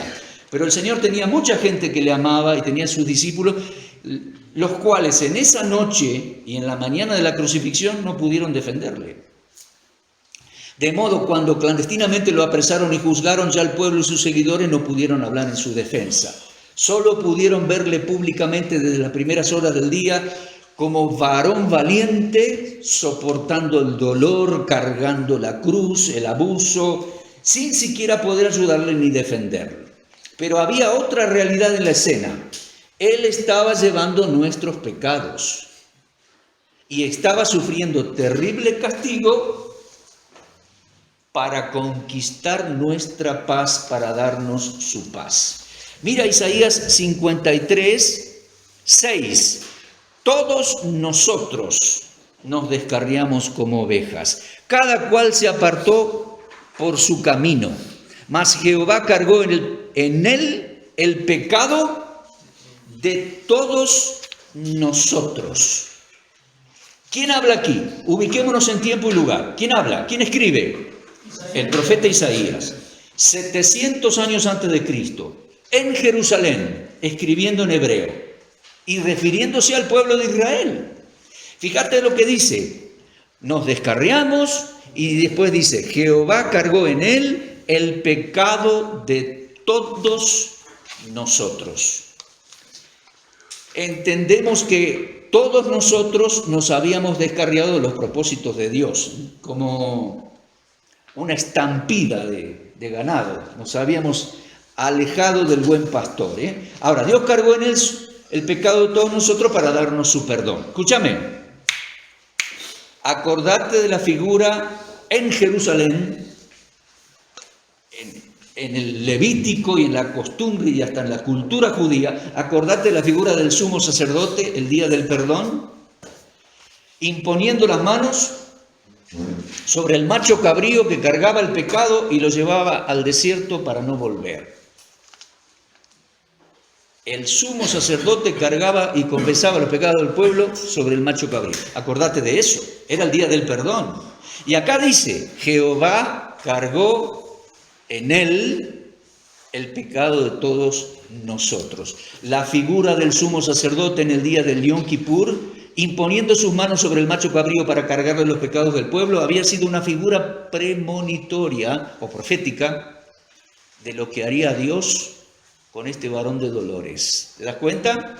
Pero el Señor tenía mucha gente que le amaba y tenía sus discípulos, los cuales en esa noche y en la mañana de la crucifixión no pudieron defenderle. De modo, cuando clandestinamente lo apresaron y juzgaron, ya el pueblo y sus seguidores no pudieron hablar en su defensa. Solo pudieron verle públicamente desde las primeras horas del día como varón valiente, soportando el dolor, cargando la cruz, el abuso, sin siquiera poder ayudarle ni defenderlo. Pero había otra realidad en la escena. Él estaba llevando nuestros pecados y estaba sufriendo terrible castigo para conquistar nuestra paz, para darnos su paz. Mira Isaías 53, 6. Todos nosotros nos descarriamos como ovejas, cada cual se apartó por su camino, mas Jehová cargó en él el pecado de todos nosotros. ¿Quién habla aquí? Ubiquémonos en tiempo y lugar. ¿Quién habla? ¿Quién escribe? El profeta Isaías. 700 años antes de Cristo, en Jerusalén, escribiendo en hebreo y refiriéndose al pueblo de Israel. Fíjate lo que dice, nos descarriamos y después dice, Jehová cargó en él el pecado de todos nosotros. Entendemos que todos nosotros nos habíamos descarriado de los propósitos de Dios, como una estampida de ganado, nos habíamos alejado del buen pastor. Ahora, Dios cargó en él el pecado de todos nosotros para darnos su perdón. Escúchame, acordate de la figura en Jerusalén, en el Levítico y en la costumbre y hasta en la cultura judía, acordate de la figura del sumo sacerdote el día del perdón, imponiendo las manos sobre el macho cabrío que cargaba el pecado y lo llevaba al desierto para no volver. El sumo sacerdote cargaba y confesaba los pecados del pueblo sobre el macho cabrío. Acordate de eso, era el día del perdón. Y acá dice, Jehová cargó en él el pecado de todos nosotros. La figura del sumo sacerdote en el día del Yom Kippur, imponiendo sus manos sobre el macho cabrío para cargarle los pecados del pueblo, había sido una figura premonitoria o profética de lo que haría Dios con este varón de dolores. ¿Te das cuenta?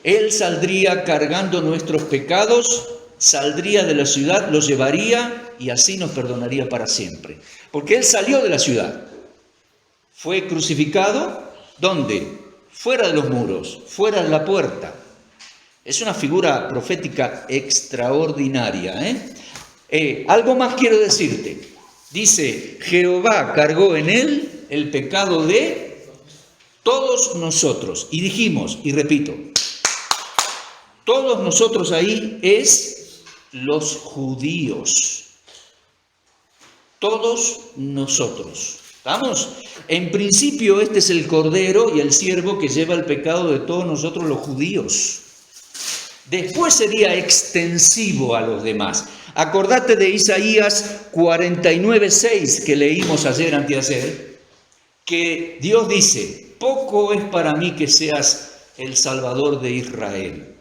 Él saldría cargando nuestros pecados, saldría de la ciudad, los llevaría y así nos perdonaría para siempre. Porque Él salió de la ciudad, fue crucificado, ¿dónde? Fuera de los muros, fuera de la puerta. Es una figura profética extraordinaria, algo más quiero decirte. Dice, Jehová cargó en Él el pecado de todos nosotros. Y dijimos, y repito, todos nosotros ahí es los judíos. Todos nosotros. ¿Vamos? En principio este es el cordero y el siervo que lleva el pecado de todos nosotros los judíos. Después sería extensivo a los demás. Acordate de Isaías 49:6 que leímos ayer, anteayer, que Dios dice, poco es para mí que seas el Salvador de Israel.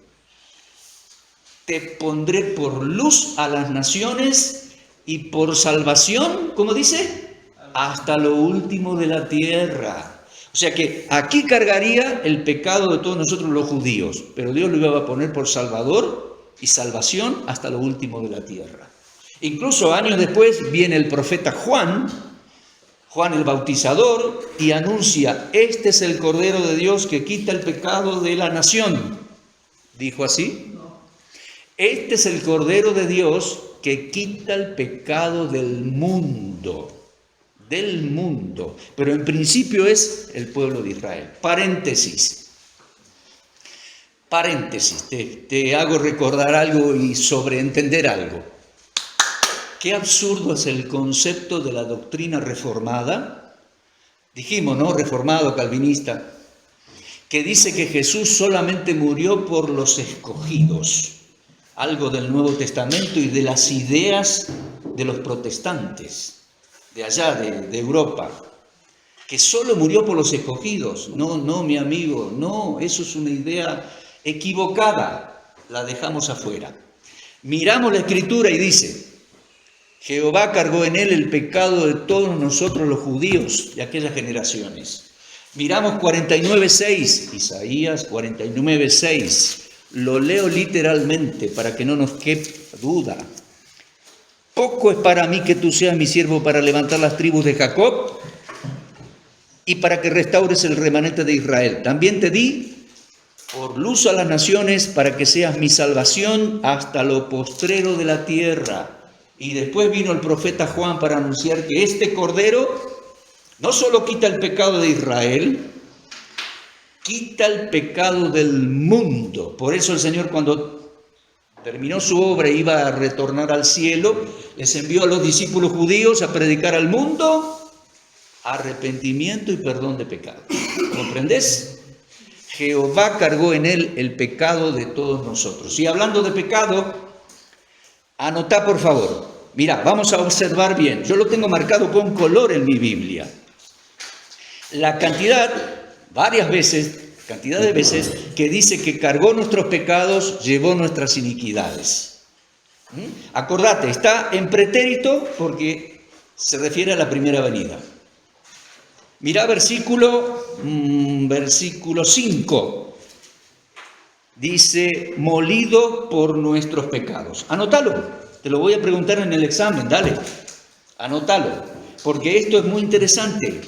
Te pondré por luz a las naciones y por salvación, ¿cómo dice? Hasta lo último de la tierra. O sea que aquí cargaría el pecado de todos nosotros los judíos, pero Dios lo iba a poner por Salvador y salvación hasta lo último de la tierra. Incluso años después viene el profeta Juan el Bautizador, y anuncia, este es el Cordero de Dios que quita el pecado de la nación. ¿Dijo así? Este es el Cordero de Dios que quita el pecado del mundo, pero en principio es el pueblo de Israel. Paréntesis, te hago recordar algo y sobreentender algo. Qué absurdo es el concepto de la doctrina reformada. Dijimos, ¿no? Reformado, calvinista, que dice que Jesús solamente murió por los escogidos. Algo del Nuevo Testamento y de las ideas de los protestantes de allá, de Europa, que solo murió por los escogidos. No, mi amigo, no, eso es una idea equivocada, la dejamos afuera. Miramos la Escritura y dice, Jehová cargó en Él el pecado de todos nosotros los judíos de aquellas generaciones. Miramos 49:6, Isaías 49:6, lo leo literalmente para que no nos quepa duda. Poco es para mí que tú seas mi siervo para levantar las tribus de Jacob y para que restaures el remanente de Israel. También te di por luz a las naciones para que seas mi salvación hasta lo postrero de la tierra. Y después vino el profeta Juan para anunciar que este Cordero no solo quita el pecado de Israel, quita el pecado del mundo. Por eso el Señor, cuando terminó su obra e iba a retornar al cielo, les envió a los discípulos judíos a predicar al mundo arrepentimiento y perdón de pecados. ¿Comprendes? Jehová cargó en Él el pecado de todos nosotros. Y hablando de pecado, anotá por favor. Mira, vamos a observar bien. Yo lo tengo marcado con color en mi Biblia. La cantidad de veces que dice que cargó nuestros pecados, llevó nuestras iniquidades. Acordate, está en pretérito porque se refiere a la primera venida. Mirá versículo 5. Dice, molido por nuestros pecados. Anótalo, te lo voy a preguntar en el examen, dale. Anótalo, porque esto es muy interesante.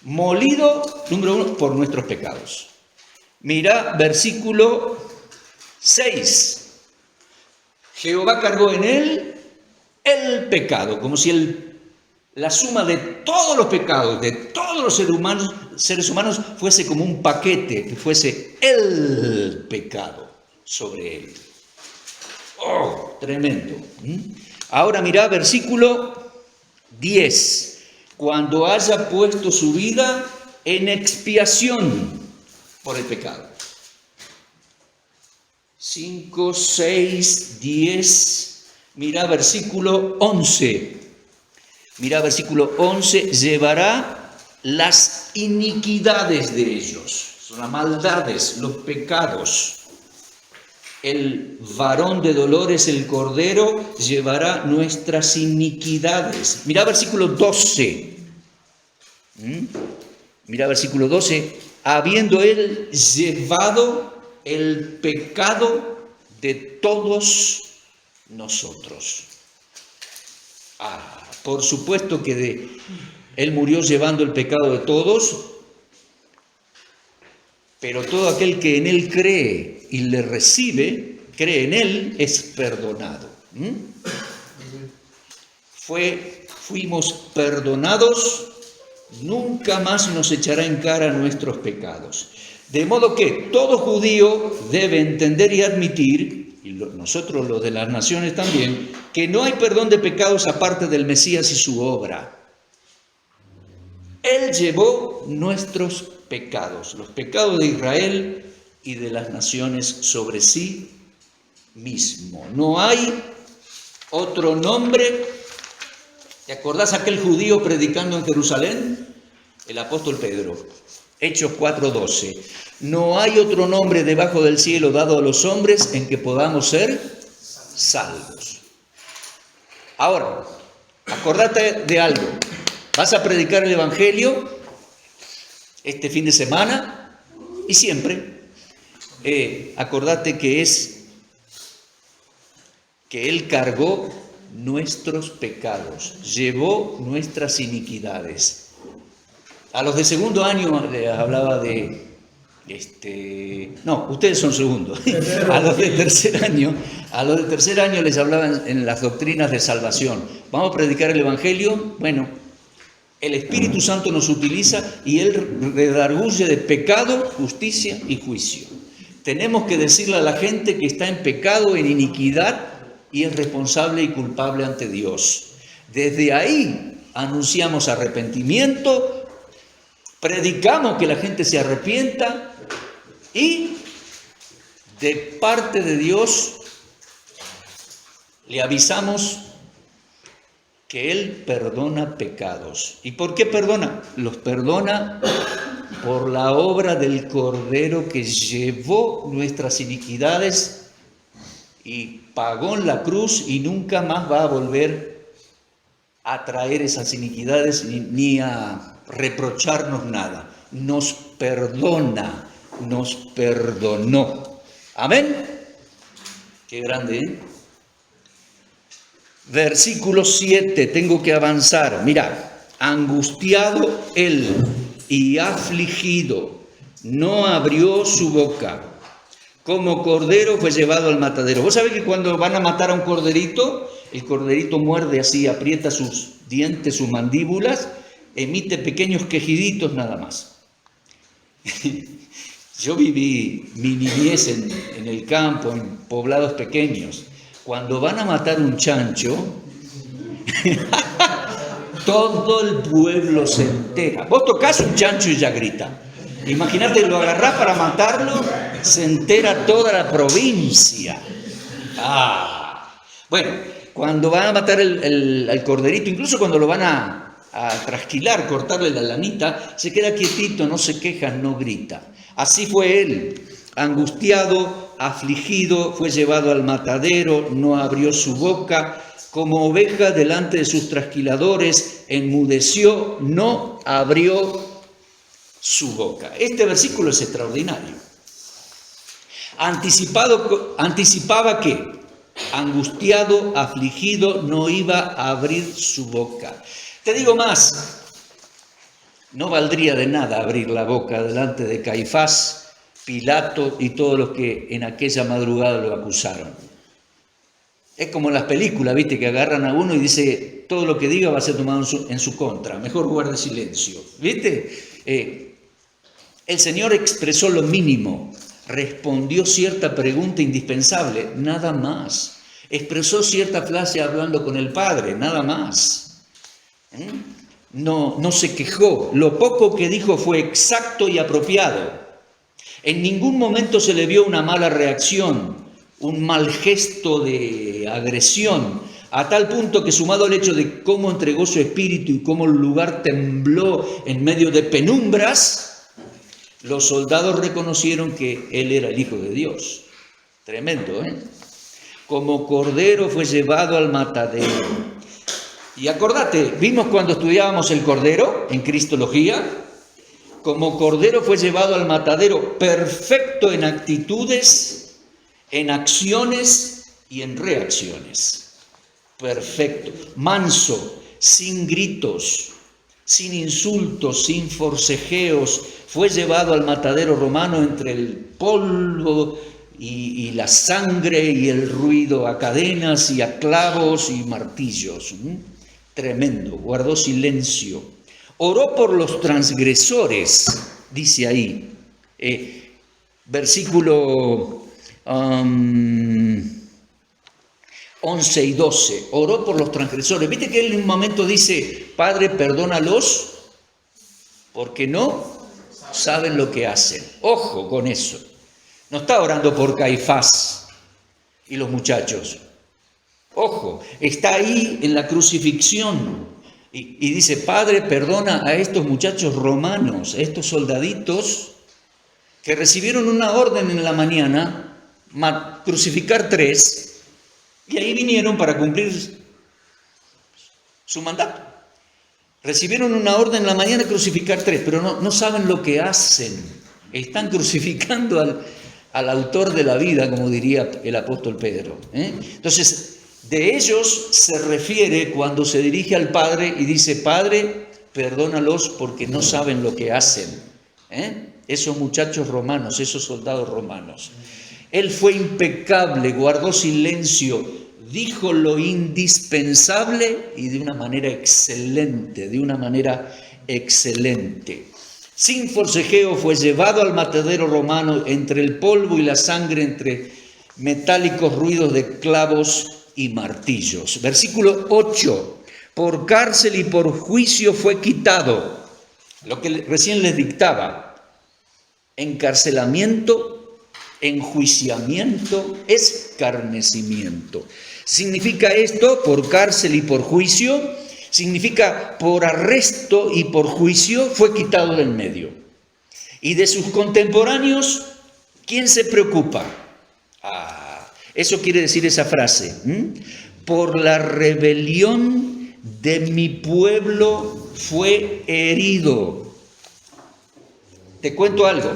Molido, número 1, por nuestros pecados. Mirá versículo 6. Jehová cargó en Él el pecado, como si la suma de todos los pecados, de todos los seres humanos, fuese como un paquete, que fuese el pecado sobre Él. ¡Oh, tremendo! Ahora mirá versículo 10. Cuando haya puesto su vida en expiación por el pecado. 5, 6, 10. Mirá versículo 11. Mirá versículo 11. Llevará las iniquidades de ellos, son las maldades, los pecados. El varón de dolores, el Cordero, llevará nuestras iniquidades. Mirá versículo 12. Mirá versículo 12. Habiendo Él llevado el pecado de todos nosotros. Por supuesto que Él murió llevando el pecado de todos, pero todo aquel que en Él cree y le recibe, cree en Él, es perdonado. Fuimos perdonados, nunca más nos echará en cara nuestros pecados. De modo que todo judío debe entender y admitir, y nosotros los de las naciones también, que no hay perdón de pecados aparte del Mesías y su obra. Él llevó nuestros pecados, los pecados de Israel y de las naciones sobre sí mismo. No hay otro nombre. ¿Te acordás aquel judío predicando en Jerusalén? El apóstol Pedro, Hechos 4:12. No hay otro nombre debajo del cielo dado a los hombres en que podamos ser salvos. Ahora, acordate de algo. Vas a predicar el Evangelio este fin de semana y siempre. Acordate que Él cargó nuestros pecados, llevó nuestras iniquidades. A los de segundo año les hablaba no, ustedes son segundo. A los de tercer año les hablaba en las doctrinas de salvación. Vamos a predicar el Evangelio. Bueno, el Espíritu Santo nos utiliza y Él redarguye de pecado, justicia y juicio. Tenemos que decirle a la gente que está en pecado, en iniquidad, y es responsable y culpable ante Dios. Desde ahí anunciamos arrepentimiento, predicamos que la gente se arrepienta y de parte de Dios le avisamos que Él perdona pecados. ¿Y por qué perdona? Los perdona por la obra del Cordero que llevó nuestras iniquidades y pagó en la cruz y nunca más va a volver a traer esas iniquidades ni a reprocharnos nada. Nos perdona, nos perdonó. Amén. Qué grande, ¿eh? Versículo 7, tengo que avanzar. Mira, angustiado él y afligido, no abrió su boca. Como cordero fue llevado al matadero. ¿Vos sabés que cuando van a matar a un corderito, el corderito muerde así, aprieta sus dientes, sus mandíbulas, emite pequeños quejiditos nada más? Yo viví mi niñez en el campo, en poblados pequeños. Cuando van a matar un chancho, todo el pueblo se entera. Vos tocás un chancho y ya grita. Imagínate, lo agarrás para matarlo, se entera toda la provincia. Bueno, cuando van a matar al corderito, incluso cuando lo van a trasquilar, cortarle la lanita, se queda quietito, no se queja, no grita. Así fue él, angustiado, afligido, fue llevado al matadero, no abrió su boca, como oveja delante de sus trasquiladores, enmudeció, no abrió su boca. Este versículo es extraordinario. Anticipaba que, angustiado, afligido, no iba a abrir su boca. Te digo más, no valdría de nada abrir la boca delante de Caifás, Pilato y todos los que en aquella madrugada lo acusaron. Es como en las películas, ¿viste? Que agarran a uno y dice, todo lo que diga va a ser tomado en su contra, mejor guarde silencio, ¿viste? El Señor expresó lo mínimo, respondió cierta pregunta indispensable, nada más. Expresó cierta frase hablando con el Padre, nada más. No se quejó, lo poco que dijo fue exacto y apropiado. En ningún momento se le vio una mala reacción, un mal gesto de agresión, a tal punto que, sumado al hecho de cómo entregó su espíritu y cómo el lugar tembló en medio de penumbras, los soldados reconocieron que él era el Hijo de Dios. Tremendo, ¿eh? Como cordero fue llevado al matadero. Y acordate, vimos cuando estudiábamos el cordero en Cristología, como cordero fue llevado al matadero, perfecto en actitudes, en acciones y en reacciones. Perfecto, manso, sin gritos, sin insultos, sin forcejeos, fue llevado al matadero romano entre el polvo y la sangre y el ruido a cadenas y a clavos y martillos. Tremendo, guardó silencio. Oró por los transgresores, dice ahí, versículo 11 y 12, oró por los transgresores. Viste que él en un momento dice, Padre, perdónalos, porque no saben lo que hacen. Ojo con eso. No está orando por Caifás y los muchachos. Ojo, está ahí en la crucifixión y dice, Padre, perdona a estos muchachos romanos, a estos soldaditos que recibieron una orden en la mañana, crucificar 3, y ahí vinieron para cumplir su mandato. Recibieron una orden en la mañana de crucificar 3, pero no saben lo que hacen. Están crucificando al autor de la vida, como diría el apóstol Pedro. Entonces, de ellos se refiere cuando se dirige al Padre y dice, Padre, perdónalos porque no saben lo que hacen. Esos muchachos romanos, esos soldados romanos. Él fue impecable, guardó silencio, dijo lo indispensable y de una manera excelente, Sin forcejeo fue llevado al matadero romano entre el polvo y la sangre, entre metálicos ruidos de clavos y martillos. Versículo 8, por cárcel y por juicio fue quitado, lo que recién les dictaba, encarcelamiento, enjuiciamiento, escarnecimiento. Significa esto, por cárcel y por juicio, significa por arresto y por juicio fue quitado del medio. Y de sus contemporáneos, ¿quién se preocupa? Eso quiere decir esa frase. Por la rebelión de mi pueblo fue herido. Te cuento algo.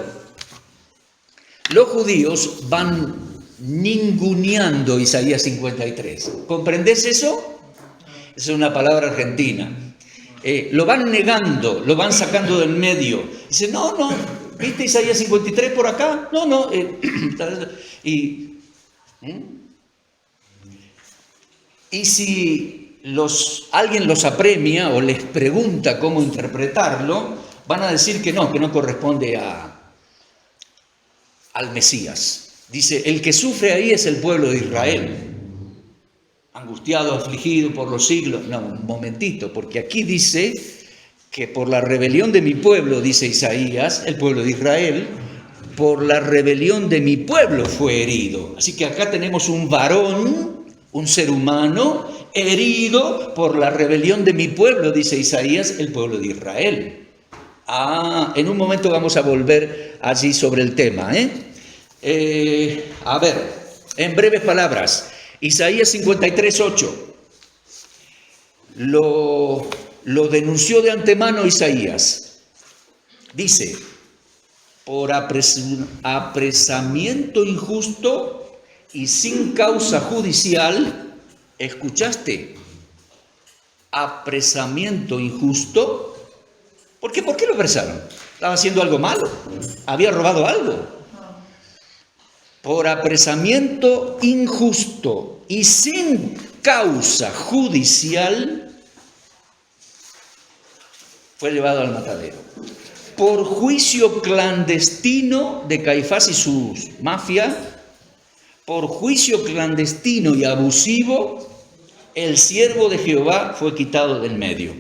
Los judíos van ninguneando Isaías 53. ¿Comprendes eso? Es una palabra argentina. Lo van negando, lo van sacando del medio. Dice, no, ¿viste Isaías 53 por acá? No. Y si alguien los apremia o les pregunta cómo interpretarlo, van a decir que no corresponde al Mesías. Dice, el que sufre ahí es el pueblo de Israel, angustiado, afligido por los siglos. No, un momentito, porque aquí dice que por la rebelión de mi pueblo, dice Isaías, el pueblo de Israel, por la rebelión de mi pueblo fue herido. Así que acá tenemos un varón, un ser humano, herido por la rebelión de mi pueblo, dice Isaías, el pueblo de Israel. En un momento vamos a volver allí sobre el tema. A ver, en breves palabras, Isaías 53:8 lo denunció de antemano Isaías. Dice, por apresamiento injusto y sin causa judicial, ¿escuchaste? Apresamiento injusto. ¿Por qué? ¿Por qué lo apresaron? ¿Estaba haciendo algo malo? ¿Había robado algo? Por apresamiento injusto y sin causa judicial fue llevado al matadero. Por juicio clandestino de Caifás y su mafia, por juicio clandestino y abusivo, el siervo de Jehová fue quitado del medio,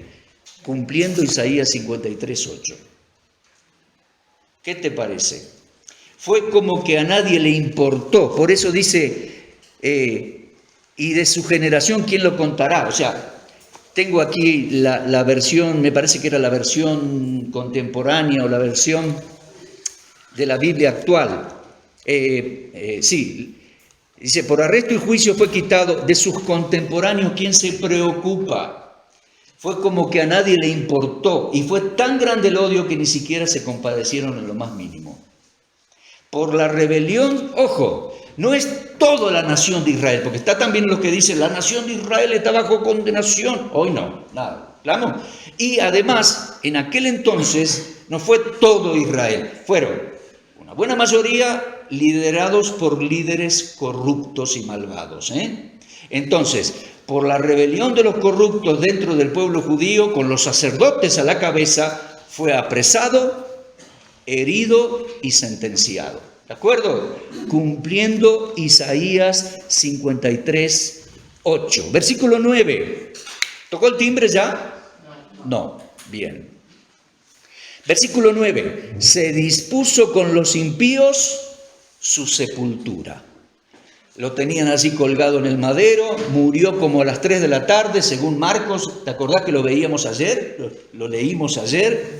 cumpliendo Isaías 53:8. ¿Qué te parece? Fue como que a nadie le importó. Por eso dice, y de su generación, ¿quién lo contará? O sea, tengo aquí la versión, me parece que era la versión contemporánea o la versión de la Biblia actual. Sí, dice, por arresto y juicio fue quitado. De sus contemporáneos, ¿quién se preocupa? Fue como que a nadie le importó y fue tan grande el odio que ni siquiera se compadecieron en lo más mínimo. Por la rebelión, ojo, no es toda la nación de Israel, porque está también lo que dice, la nación de Israel está bajo condenación. Hoy no, nada, claro. Y además, en aquel entonces no fue todo Israel, fueron una buena mayoría liderados por líderes corruptos y malvados. Entonces, por la rebelión de los corruptos dentro del pueblo judío, con los sacerdotes a la cabeza, fue apresado, herido y sentenciado. ¿De acuerdo? Cumpliendo Isaías 53, 8. Versículo 9. ¿Tocó el timbre ya? No. Bien. Versículo 9. Se dispuso con los impíos su sepultura. Lo tenían así colgado en el madero, murió como a las 3 de la tarde, según Marcos. ¿Te acordás que lo veíamos ayer? Lo leímos ayer.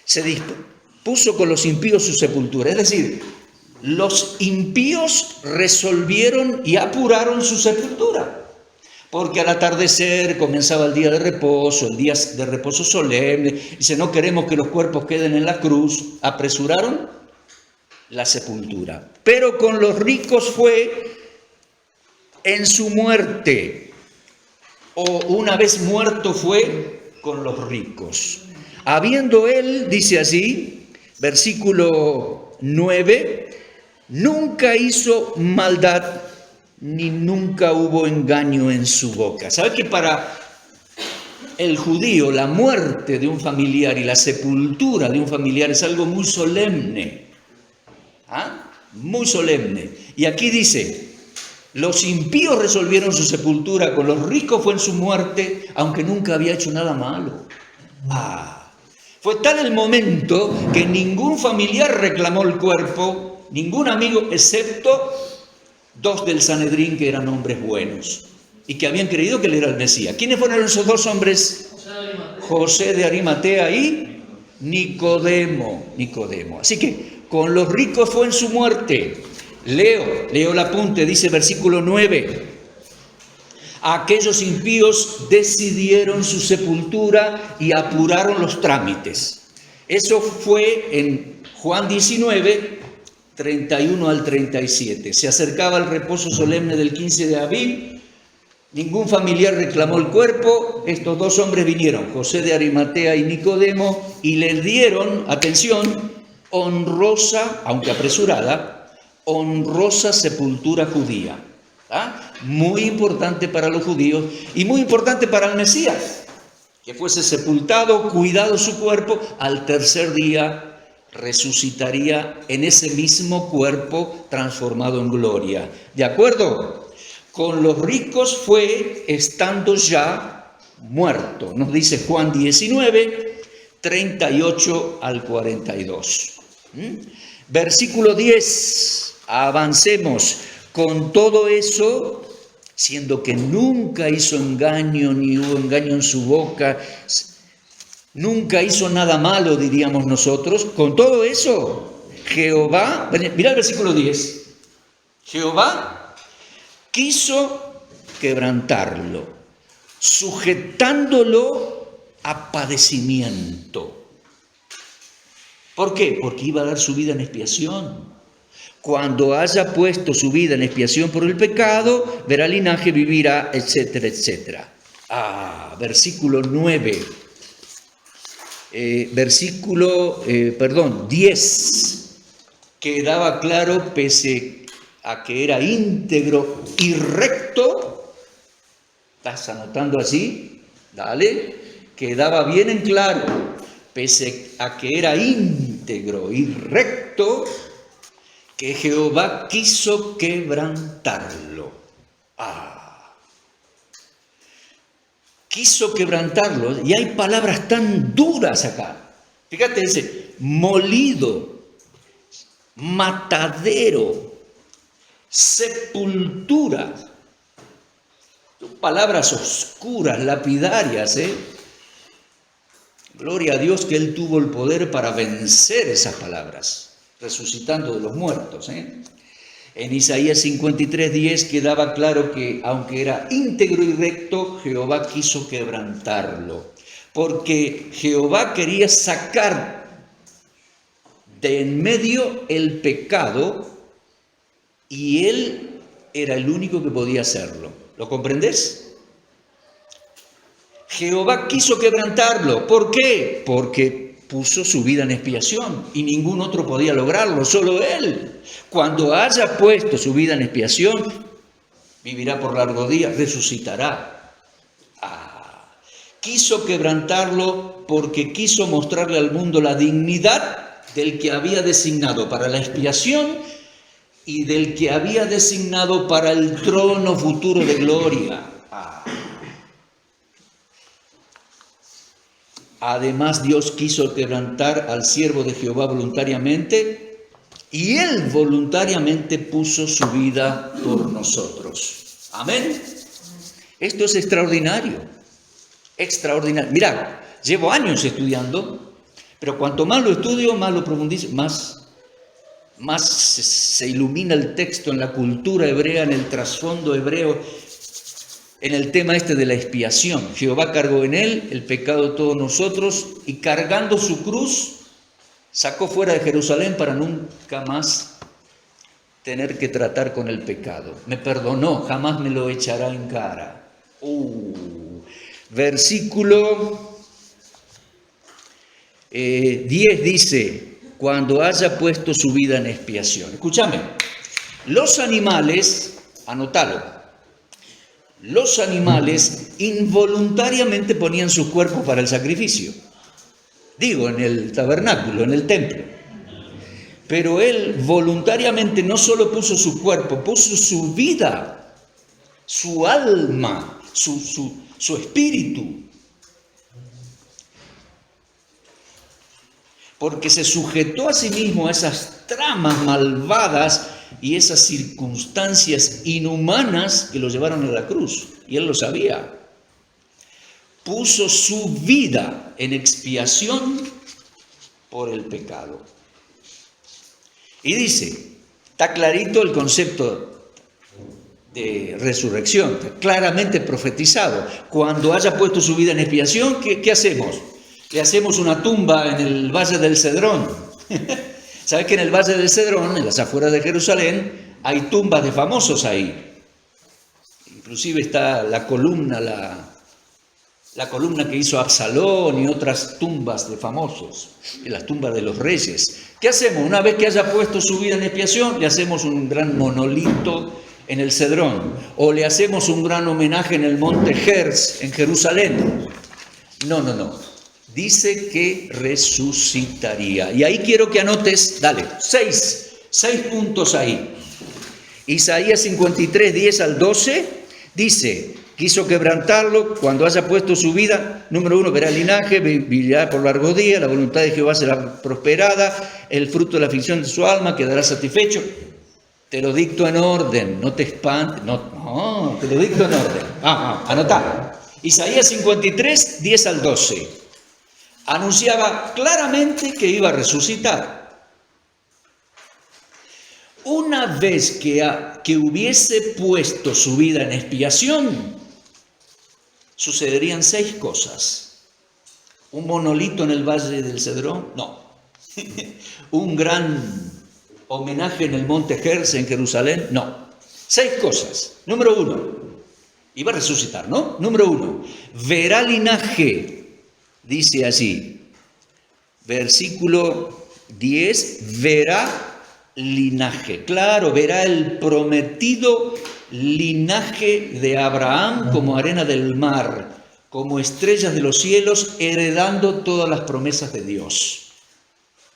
Se dispuso con los impíos su sepultura. Es decir, los impíos resolvieron y apuraron su sepultura. Porque al atardecer comenzaba el día de reposo, el día de reposo solemne. Dice, no queremos que los cuerpos queden en la cruz. Apresuraron la sepultura. Pero con los ricos fue en su muerte, o una vez muerto fue con los ricos. Habiendo él, dice así, versículo 9, nunca hizo maldad, ni nunca hubo engaño en su boca. ¿Sabe que para el judío la muerte de un familiar y la sepultura de un familiar es algo muy solemne? Muy solemne. Y aquí dice, los impíos resolvieron su sepultura, con los ricos fue en su muerte, aunque nunca había hecho nada malo. Fue tal el momento que ningún familiar reclamó el cuerpo, ningún amigo, excepto 2 del Sanedrín que eran hombres buenos y que habían creído que él era el Mesías. ¿Quiénes fueron esos 2 hombres? José de Arimatea y Nicodemo. Así que con los ricos fue en su muerte. Leo el apunte, dice versículo 9. Aquellos impíos decidieron su sepultura y apuraron los trámites. Eso fue en Juan 19, 31 al 37. Se acercaba el reposo solemne del 15 de abril. Ningún familiar reclamó el cuerpo. Estos 2 hombres vinieron, José de Arimatea y Nicodemo, y le dieron, atención, honrosa, aunque apresurada, honrosa sepultura judía. Muy importante para los judíos y muy importante para el Mesías, que fuese sepultado, cuidado su cuerpo, al tercer día resucitaría en ese mismo cuerpo transformado en gloria. ¿De acuerdo? Con los ricos fue estando ya muerto, nos dice Juan 19, 38 al 42. Versículo 10. Avancemos. Con todo eso, siendo que nunca hizo engaño, ni hubo engaño en su boca, nunca hizo nada malo, diríamos nosotros, con todo eso, Jehová, mirá el versículo 10, Jehová quiso quebrantarlo, sujetándolo a padecimiento. ¿Por qué? Porque iba a dar su vida en expiación. Cuando haya puesto su vida en expiación por el pecado, verá linaje, vivirá, etcétera, etcétera. Versículo 9. 10. Quedaba claro, pese a que era íntegro y recto. ¿Estás anotando así? Dale. Quedaba bien en claro, pese a que era íntegro y recto, que Jehová quiso quebrantarlo. Quiso quebrantarlo. Y hay palabras tan duras acá. Fíjate, dice, molido, matadero, sepultura. Son palabras oscuras, lapidarias, Gloria a Dios que Él tuvo el poder para vencer esas palabras, resucitando de los muertos. En Isaías 53:10 quedaba claro que, aunque era íntegro y recto, Jehová quiso quebrantarlo, porque Jehová quería sacar de en medio el pecado y él era el único que podía hacerlo. ¿Lo comprendes? Jehová quiso quebrantarlo. ¿Por qué? Porque puso su vida en expiación y ningún otro podía lograrlo, solo él. Cuando haya puesto su vida en expiación, vivirá por largos días, resucitará. Quiso quebrantarlo porque quiso mostrarle al mundo la dignidad del que había designado para la expiación y del que había designado para el trono futuro de gloria. Además, Dios quiso quebrantar al siervo de Jehová voluntariamente y él voluntariamente puso su vida por nosotros. Amén. Esto es extraordinario, extraordinario. Mirad, llevo años estudiando, pero cuanto más lo estudio, más lo profundizo, más se ilumina el texto en la cultura hebrea, en el trasfondo hebreo, en el tema este de la expiación. Jehová cargó en él el pecado de todos nosotros y cargando su cruz, sacó fuera de Jerusalén para nunca más tener que tratar con el pecado. Me perdonó, jamás me lo echará en cara. Versículo 10 dice, cuando haya puesto su vida en expiación. Escúchame, los animales, anótalo, los animales involuntariamente ponían sus cuerpos para el sacrificio. Digo, en el tabernáculo, en el templo. Pero él voluntariamente no solo puso su cuerpo, puso su vida, su alma, su espíritu. Porque se sujetó a sí mismo a esas tramas malvadas y esas circunstancias inhumanas que lo llevaron a la cruz. Y él lo sabía. Puso su vida en expiación por el pecado. Y dice, está clarito el concepto de resurrección, está claramente profetizado. Cuando haya puesto su vida en expiación, ¿qué hacemos? Le hacemos una tumba en el Valle del Cedrón. ¿Sabes que en el Valle del Cedrón, en las afueras de Jerusalén, hay tumbas de famosos ahí? Inclusive está la columna que hizo Absalón y otras tumbas de famosos, las tumbas de los reyes. ¿Qué hacemos? Una vez que haya puesto su vida en expiación, le hacemos un gran monolito en el Cedrón, o le hacemos un gran homenaje en el monte Herz, en Jerusalén. No. Dice que resucitaría. Y ahí quiero que anotes, dale, seis puntos ahí. Isaías 53, 10 al 12, dice, quiso quebrantarlo cuando haya puesto su vida. Número 1, verá el linaje, vivirá por largos días, la voluntad de Jehová será prosperada, el fruto de la aflicción de su alma quedará satisfecho. Te lo dicto en orden, no te espantes, no, te lo dicto en orden. Anotá. Isaías 53, 10 al 12. Anunciaba claramente que iba a resucitar. Una vez que hubiese puesto su vida en expiación, sucederían 6 cosas. Un monolito en el Valle del Cedrón, no. Un gran homenaje en el monte Herz en Jerusalén, no. 6 cosas. Número 1, iba a resucitar, ¿no? Número 1, verá linaje. Dice así, versículo 10, verá linaje. Claro, verá el prometido linaje de Abraham como arena del mar, como estrellas de los cielos, heredando todas las promesas de Dios.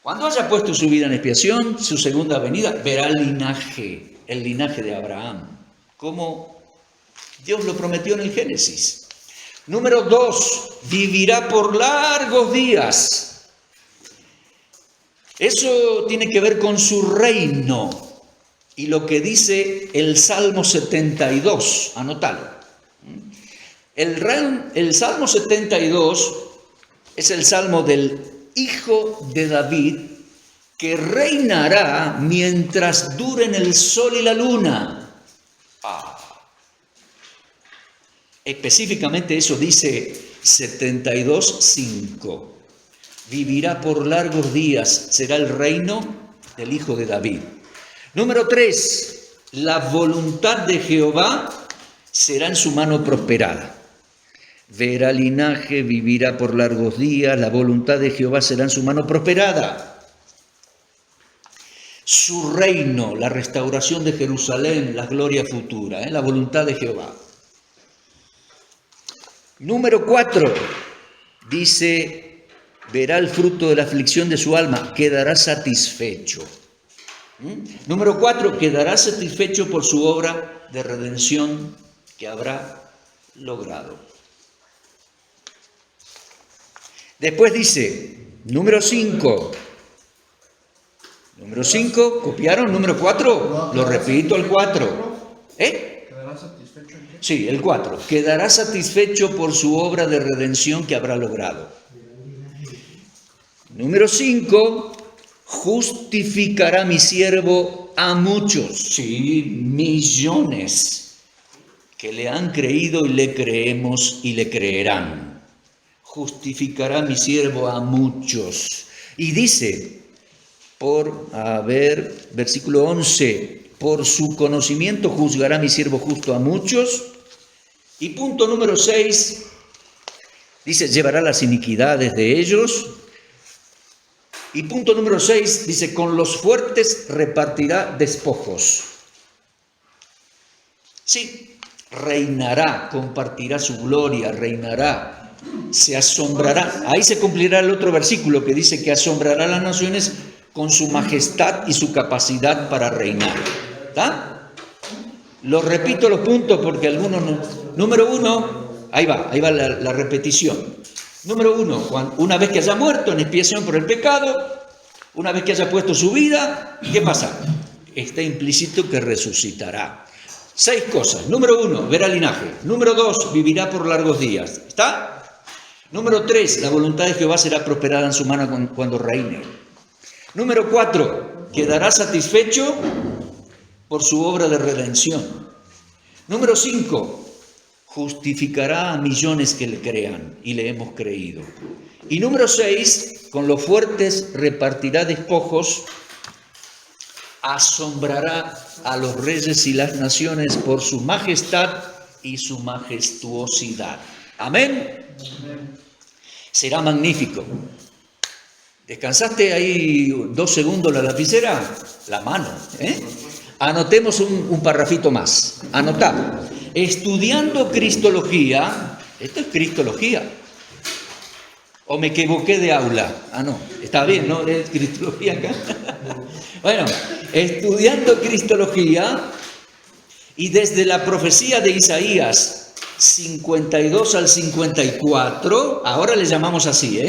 Cuando haya puesto su vida en expiación, su segunda venida, verá el linaje de Abraham, como Dios lo prometió en el Génesis. Número 2, vivirá por largos días. Eso tiene que ver con su reino y lo que dice el Salmo 72, anótalo. El Salmo 72 es el Salmo del hijo de David que reinará mientras duren el sol y la luna. Específicamente eso dice 72:5. Vivirá por largos días, será el reino del Hijo de David. Número 3, la voluntad de Jehová será en su mano prosperada. Verá linaje, vivirá por largos días, la voluntad de Jehová será en su mano prosperada. Su reino, la restauración de Jerusalén, la gloria futura, la voluntad de Jehová. Número 4, dice, verá el fruto de la aflicción de su alma, quedará satisfecho. Número 4, quedará satisfecho por su obra de redención que habrá logrado. Después dice, número 5, ¿copiaron? Número 4, lo repito, el 4. ¿Quedará satisfecho en qué? Sí, el 4. Quedará satisfecho por su obra de redención que habrá logrado. Número 5. Justificará mi siervo a muchos, sí, millones, que le han creído y le creemos y le creerán. Justificará mi siervo a muchos. Y dice, versículo 11, por su conocimiento juzgará mi siervo justo a muchos. Y punto número 6, dice, llevará las iniquidades de ellos. Y punto número 6, dice, con los fuertes repartirá despojos. Sí, reinará, compartirá su gloria, reinará, se asombrará. Ahí se cumplirá el otro versículo que dice que asombrará a las naciones con su majestad y su capacidad para reinar. ¿Está? Lo repito los puntos porque algunos no. Número 1, ahí va la repetición. Número 1, una vez que haya muerto en expiación por el pecado, una vez que haya puesto su vida, ¿qué pasa? Está implícito que resucitará. 6 cosas. Número 1, verá linaje. Número 2, vivirá por largos días. ¿Está? Número 3, la voluntad de Jehová será prosperada en su mano cuando reine. Número 4, quedará satisfecho por su obra de redención. Número 5, justificará a millones que le crean y le hemos creído. Y número 6, con los fuertes repartirá despojos, asombrará a los reyes y las naciones por su majestad y su majestuosidad. Amén. Será magnífico. ¿Descansaste ahí 2 segundos la lapicera? La mano, Anotemos un parrafito más. Anotá. Estudiando Cristología, esto es Cristología, o me equivoqué de aula, no, está bien, ¿no? Es Cristología acá. Bueno, estudiando Cristología y desde la profecía de Isaías 52 al 54, ahora le llamamos así,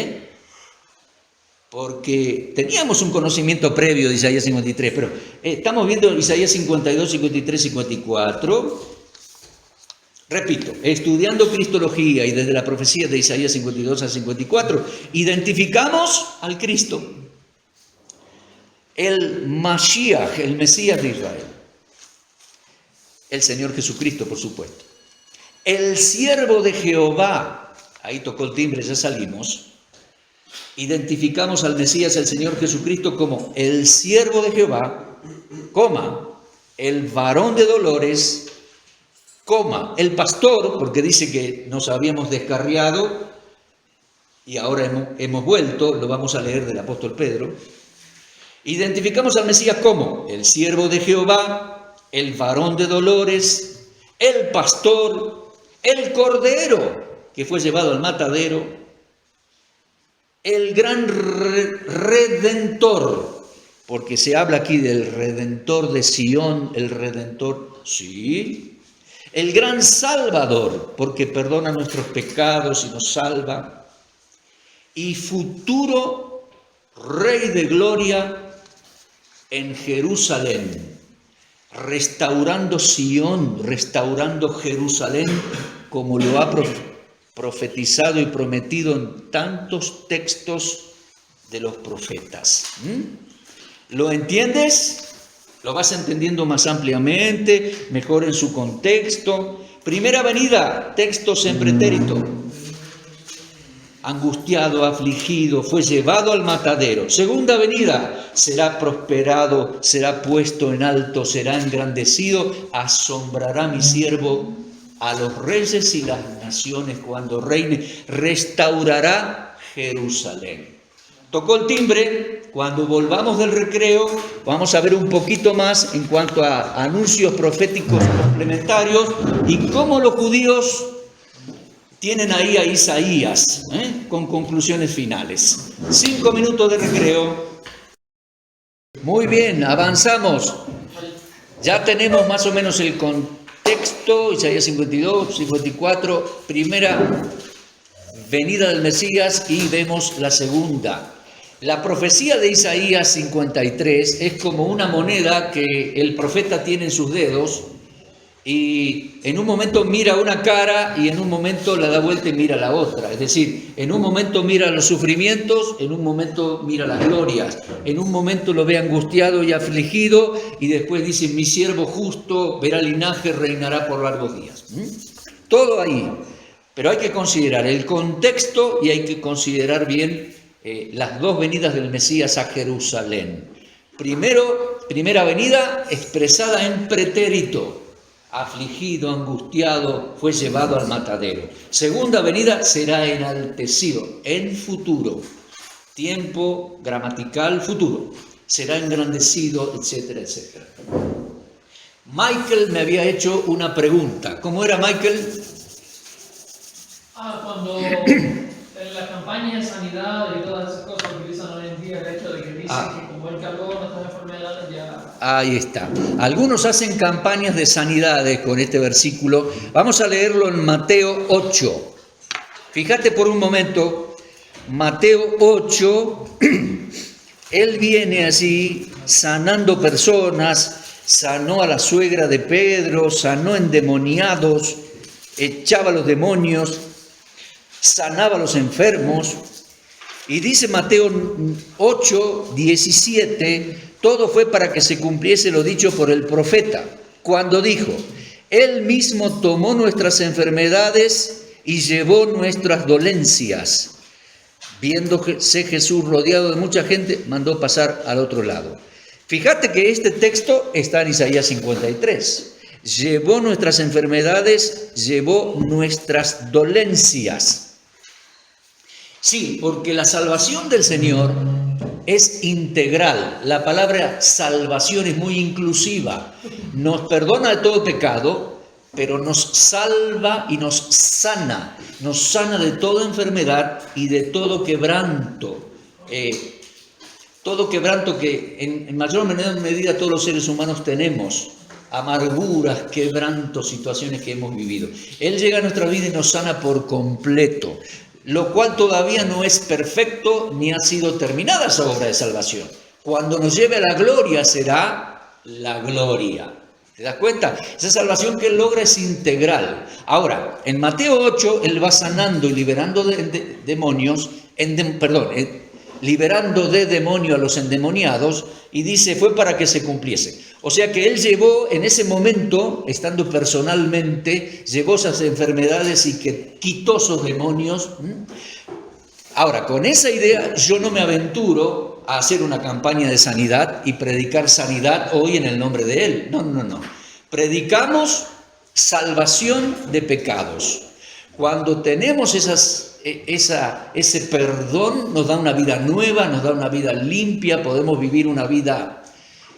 porque teníamos un conocimiento previo de Isaías 53, pero estamos viendo Isaías 52, 53, 54. Repito, estudiando Cristología y desde la profecía de Isaías 52 al 54, identificamos al Cristo, el Mashiach, el Mesías de Israel, el Señor Jesucristo, por supuesto, el siervo de Jehová, ahí tocó el timbre, ya salimos, identificamos al Mesías, el Señor Jesucristo, como el siervo de Jehová, el varón de dolores, el pastor, porque dice que nos habíamos descarriado y ahora hemos vuelto, lo vamos a leer del apóstol Pedro. Identificamos al Mesías como el siervo de Jehová, el varón de dolores, el pastor, el cordero que fue llevado al matadero, el gran redentor, porque se habla aquí del redentor de Sión, el redentor, sí, el gran salvador, porque perdona nuestros pecados y nos salva, y futuro rey de gloria en Jerusalén, restaurando Sión, restaurando Jerusalén, como lo ha profetizado y prometido en tantos textos de los profetas. ¿Lo entiendes? Lo vas entendiendo más ampliamente, mejor en su contexto. Primera venida, textos en pretérito. Angustiado, afligido, fue llevado al matadero. Segunda venida, será prosperado, será puesto en alto, será engrandecido, asombrará mi siervo a los reyes y las naciones cuando reine, restaurará Jerusalén. Tocó el timbre. Cuando volvamos del recreo vamos a ver un poquito más en cuanto a anuncios proféticos complementarios y cómo los judíos tienen ahí a Isaías, con conclusiones finales. 5 minutos de recreo. Muy bien, avanzamos. Ya tenemos más o menos el contexto, Isaías 52, 54, primera venida del Mesías y vemos la segunda. La profecía de Isaías 53 es como una moneda que el profeta tiene en sus dedos y en un momento mira una cara y en un momento la da vuelta y mira la otra. Es decir, en un momento mira los sufrimientos, en un momento mira las glorias, en un momento lo ve angustiado y afligido y después dice, mi siervo justo verá linaje, reinará por largos días. Todo ahí. Pero hay que considerar el contexto y hay que considerar bien las dos venidas del Mesías a Jerusalén. Primera venida expresada en pretérito. Afligido, angustiado, fue llevado al matadero. Segunda venida será enaltecido en futuro. Tiempo gramatical futuro. Será engrandecido, etcétera, etcétera. Michael me había hecho una pregunta. ¿Cómo era, Michael? Cuando en la campaña de sanidad y todas esas cosas que utilizan hoy en día, el hecho de que dicen que como Él cargó nuestras enfermedades ya... Ahí está. Algunos hacen campañas de sanidades con este versículo. Vamos a leerlo en Mateo 8. Fíjate por un momento, Mateo 8, Él viene así sanando personas, sanó a la suegra de Pedro, sanó endemoniados, echaba a los demonios, sanaba a los enfermos, y dice Mateo 8, 17, todo fue para que se cumpliese lo dicho por el profeta, cuando dijo, Él mismo tomó nuestras enfermedades y llevó nuestras dolencias. Viéndose Jesús rodeado de mucha gente, mandó pasar al otro lado. Fíjate que este texto está en Isaías 53. Llevó nuestras enfermedades, llevó nuestras dolencias. Sí, porque la salvación del Señor es integral. La palabra salvación es muy inclusiva. Nos perdona de todo pecado, pero nos salva y nos sana de toda enfermedad y de todo quebranto. Todo quebranto que en mayor o menor medida todos los seres humanos tenemos. Amarguras, quebrantos, situaciones que hemos vivido. Él llega a nuestra vida y nos sana por completo, lo cual todavía no es perfecto ni ha sido terminada esa obra de salvación. Cuando nos lleve a la gloria será la gloria. ¿Te das cuenta? Esa salvación que Él logra es integral. Ahora, en Mateo 8, Él va sanando y liberando demonios, liberando de demonio a los endemoniados, y dice, fue para que se cumpliese. O sea que Él llevó en ese momento, estando personalmente, llevó esas enfermedades y que quitó esos demonios. Ahora, con esa idea yo no me aventuro a hacer una campaña de sanidad y predicar sanidad hoy en el nombre de Él. No. Predicamos salvación de pecados. Cuando tenemos ese perdón, nos da una vida nueva, nos da una vida limpia, podemos vivir una vida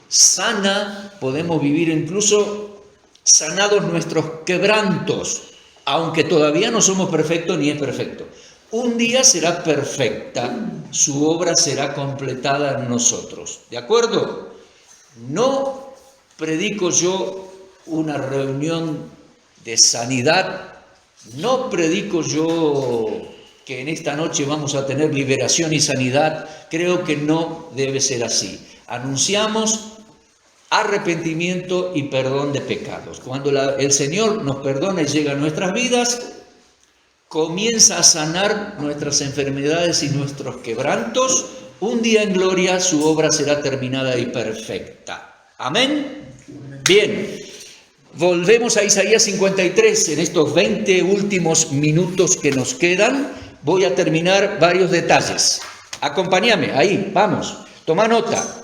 sana, podemos vivir incluso sanados nuestros quebrantos, aunque todavía no somos perfectos ni es perfecto. Un día será perfecta, su obra será completada en nosotros. ¿De acuerdo? No predico yo una reunión de sanidad, no predico yo que en esta noche vamos a tener liberación y sanidad. Creo que no debe ser así. Anunciamos arrepentimiento y perdón de pecados. Cuando el Señor nos perdona y llega a nuestras vidas, comienza a sanar nuestras enfermedades y nuestros quebrantos, un día en gloria su obra será terminada y perfecta. Amén. Bien, volvemos a Isaías 53. En estos 20 últimos minutos que nos quedan, voy a terminar varios detalles. Acompáñame, ahí, vamos, toma nota.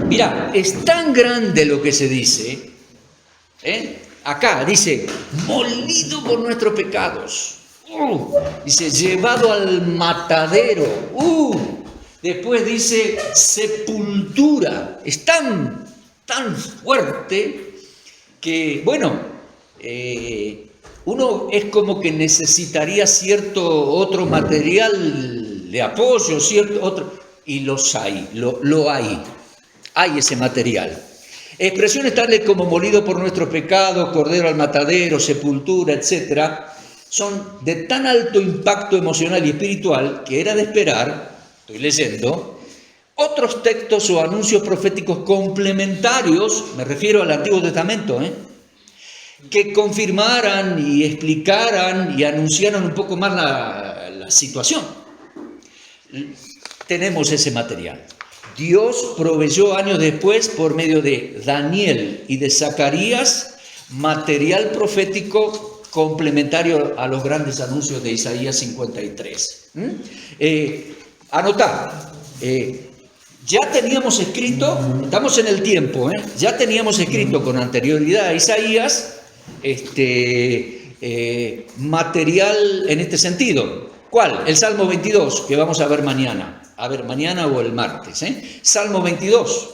Mira, es tan grande lo que se dice, acá dice, molido por nuestros pecados. Dice, llevado al matadero. Después dice, sepultura. Es tan fuerte que, bueno, uno es como que necesitaría cierto otro material de apoyo, cierto otro, y los hay, lo hay. Hay ese material. Expresiones tales como molido por nuestros pecados, cordero al matadero, sepultura, etc., son de tan alto impacto emocional y espiritual que era de esperar, estoy leyendo, otros textos o anuncios proféticos complementarios, me refiero al Antiguo Testamento, que confirmaran y explicaran y anunciaran un poco más la situación. Tenemos ese material. Dios proveyó años después, por medio de Daniel y de Zacarías, material profético complementario a los grandes anuncios de Isaías 53. Anotá, ya teníamos escrito, estamos en el tiempo, ya teníamos escrito con anterioridad a Isaías material en este sentido. ¿Cuál? El Salmo 22, que vamos a ver mañana. Mañana o el martes. Salmo 22,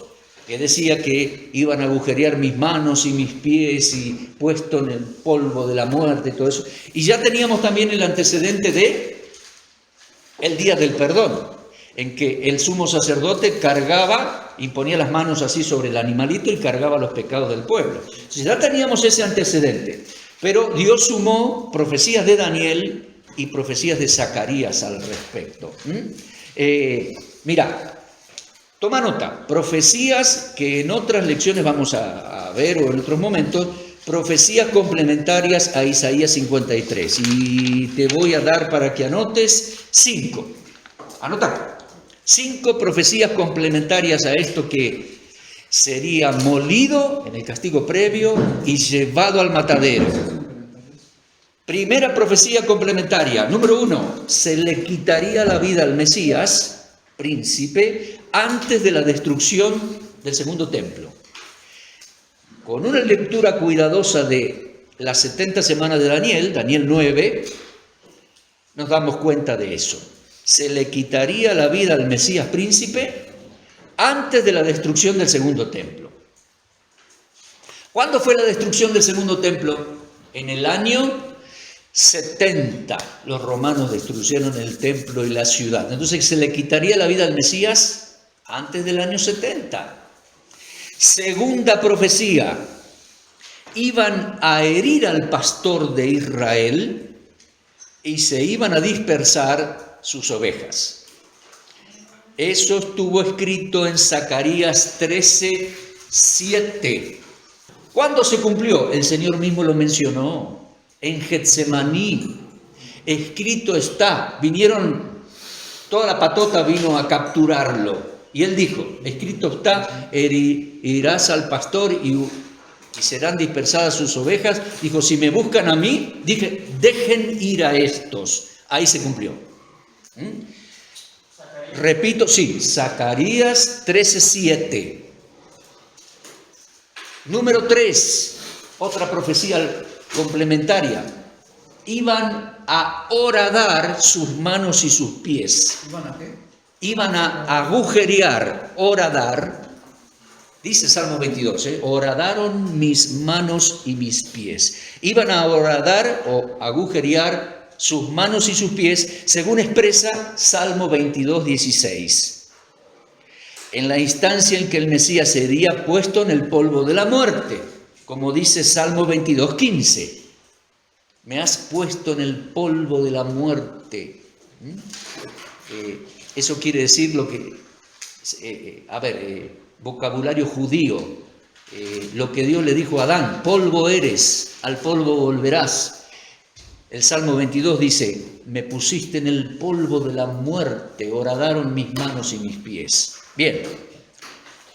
que decía que iban a agujerear mis manos y mis pies y puesto en el polvo de la muerte y todo eso. Y ya teníamos también el antecedente de el día del perdón, en que el sumo sacerdote cargaba y ponía las manos así sobre el animalito y cargaba los pecados del pueblo. Entonces, ya teníamos ese antecedente, pero Dios sumó profecías de Daniel y profecías de Zacarías al respecto. Mira, toma nota, profecías que en otras lecciones vamos a ver o en otros momentos, profecías complementarias a Isaías 53. Y te voy a dar para que anotes 5. Anota, 5 profecías complementarias a esto que sería molido en el castigo previo y llevado al matadero. Primera profecía complementaria, número 1, se le quitaría la vida al Mesías, príncipe, antes de la destrucción del segundo templo. Con una lectura cuidadosa de las 70 semanas de Daniel 9, nos damos cuenta de eso. Se le quitaría la vida al Mesías príncipe antes de la destrucción del segundo templo. ¿Cuándo fue la destrucción del segundo templo? En el año 70 los romanos destruyeron el templo y la ciudad. Entonces se le quitaría la vida al Mesías antes del año 70. Segunda profecía, iban a herir al pastor de Israel y se iban a dispersar sus ovejas. Eso estuvo escrito en Zacarías 13:7. ¿Cuándo se cumplió? El Señor mismo lo mencionó. En Getsemaní, escrito está, toda la patota vino a capturarlo, y él dijo, escrito está, herirás al pastor y serán dispersadas sus ovejas. Dijo, si me buscan a mí, dije, dejen ir a estos. Ahí se cumplió. Repito, sí, Zacarías 13:7. Número 3, otra profecía complementaria. Iban a horadar sus manos y sus pies. ¿Iban a qué? Iban a agujerear, horadar. Dice Salmo 22, horadaron mis manos y mis pies. Iban a horadar o agujerear sus manos y sus pies, según expresa Salmo 22:16. En la instancia en que el Mesías sería puesto en el polvo de la muerte, como dice Salmo 22:15. Me has puesto en el polvo de la muerte. Eso quiere decir lo que, vocabulario judío, lo que Dios le dijo a Adán, polvo eres, al polvo volverás. El Salmo 22 dice, me pusiste en el polvo de la muerte, horadaron mis manos y mis pies. Bien,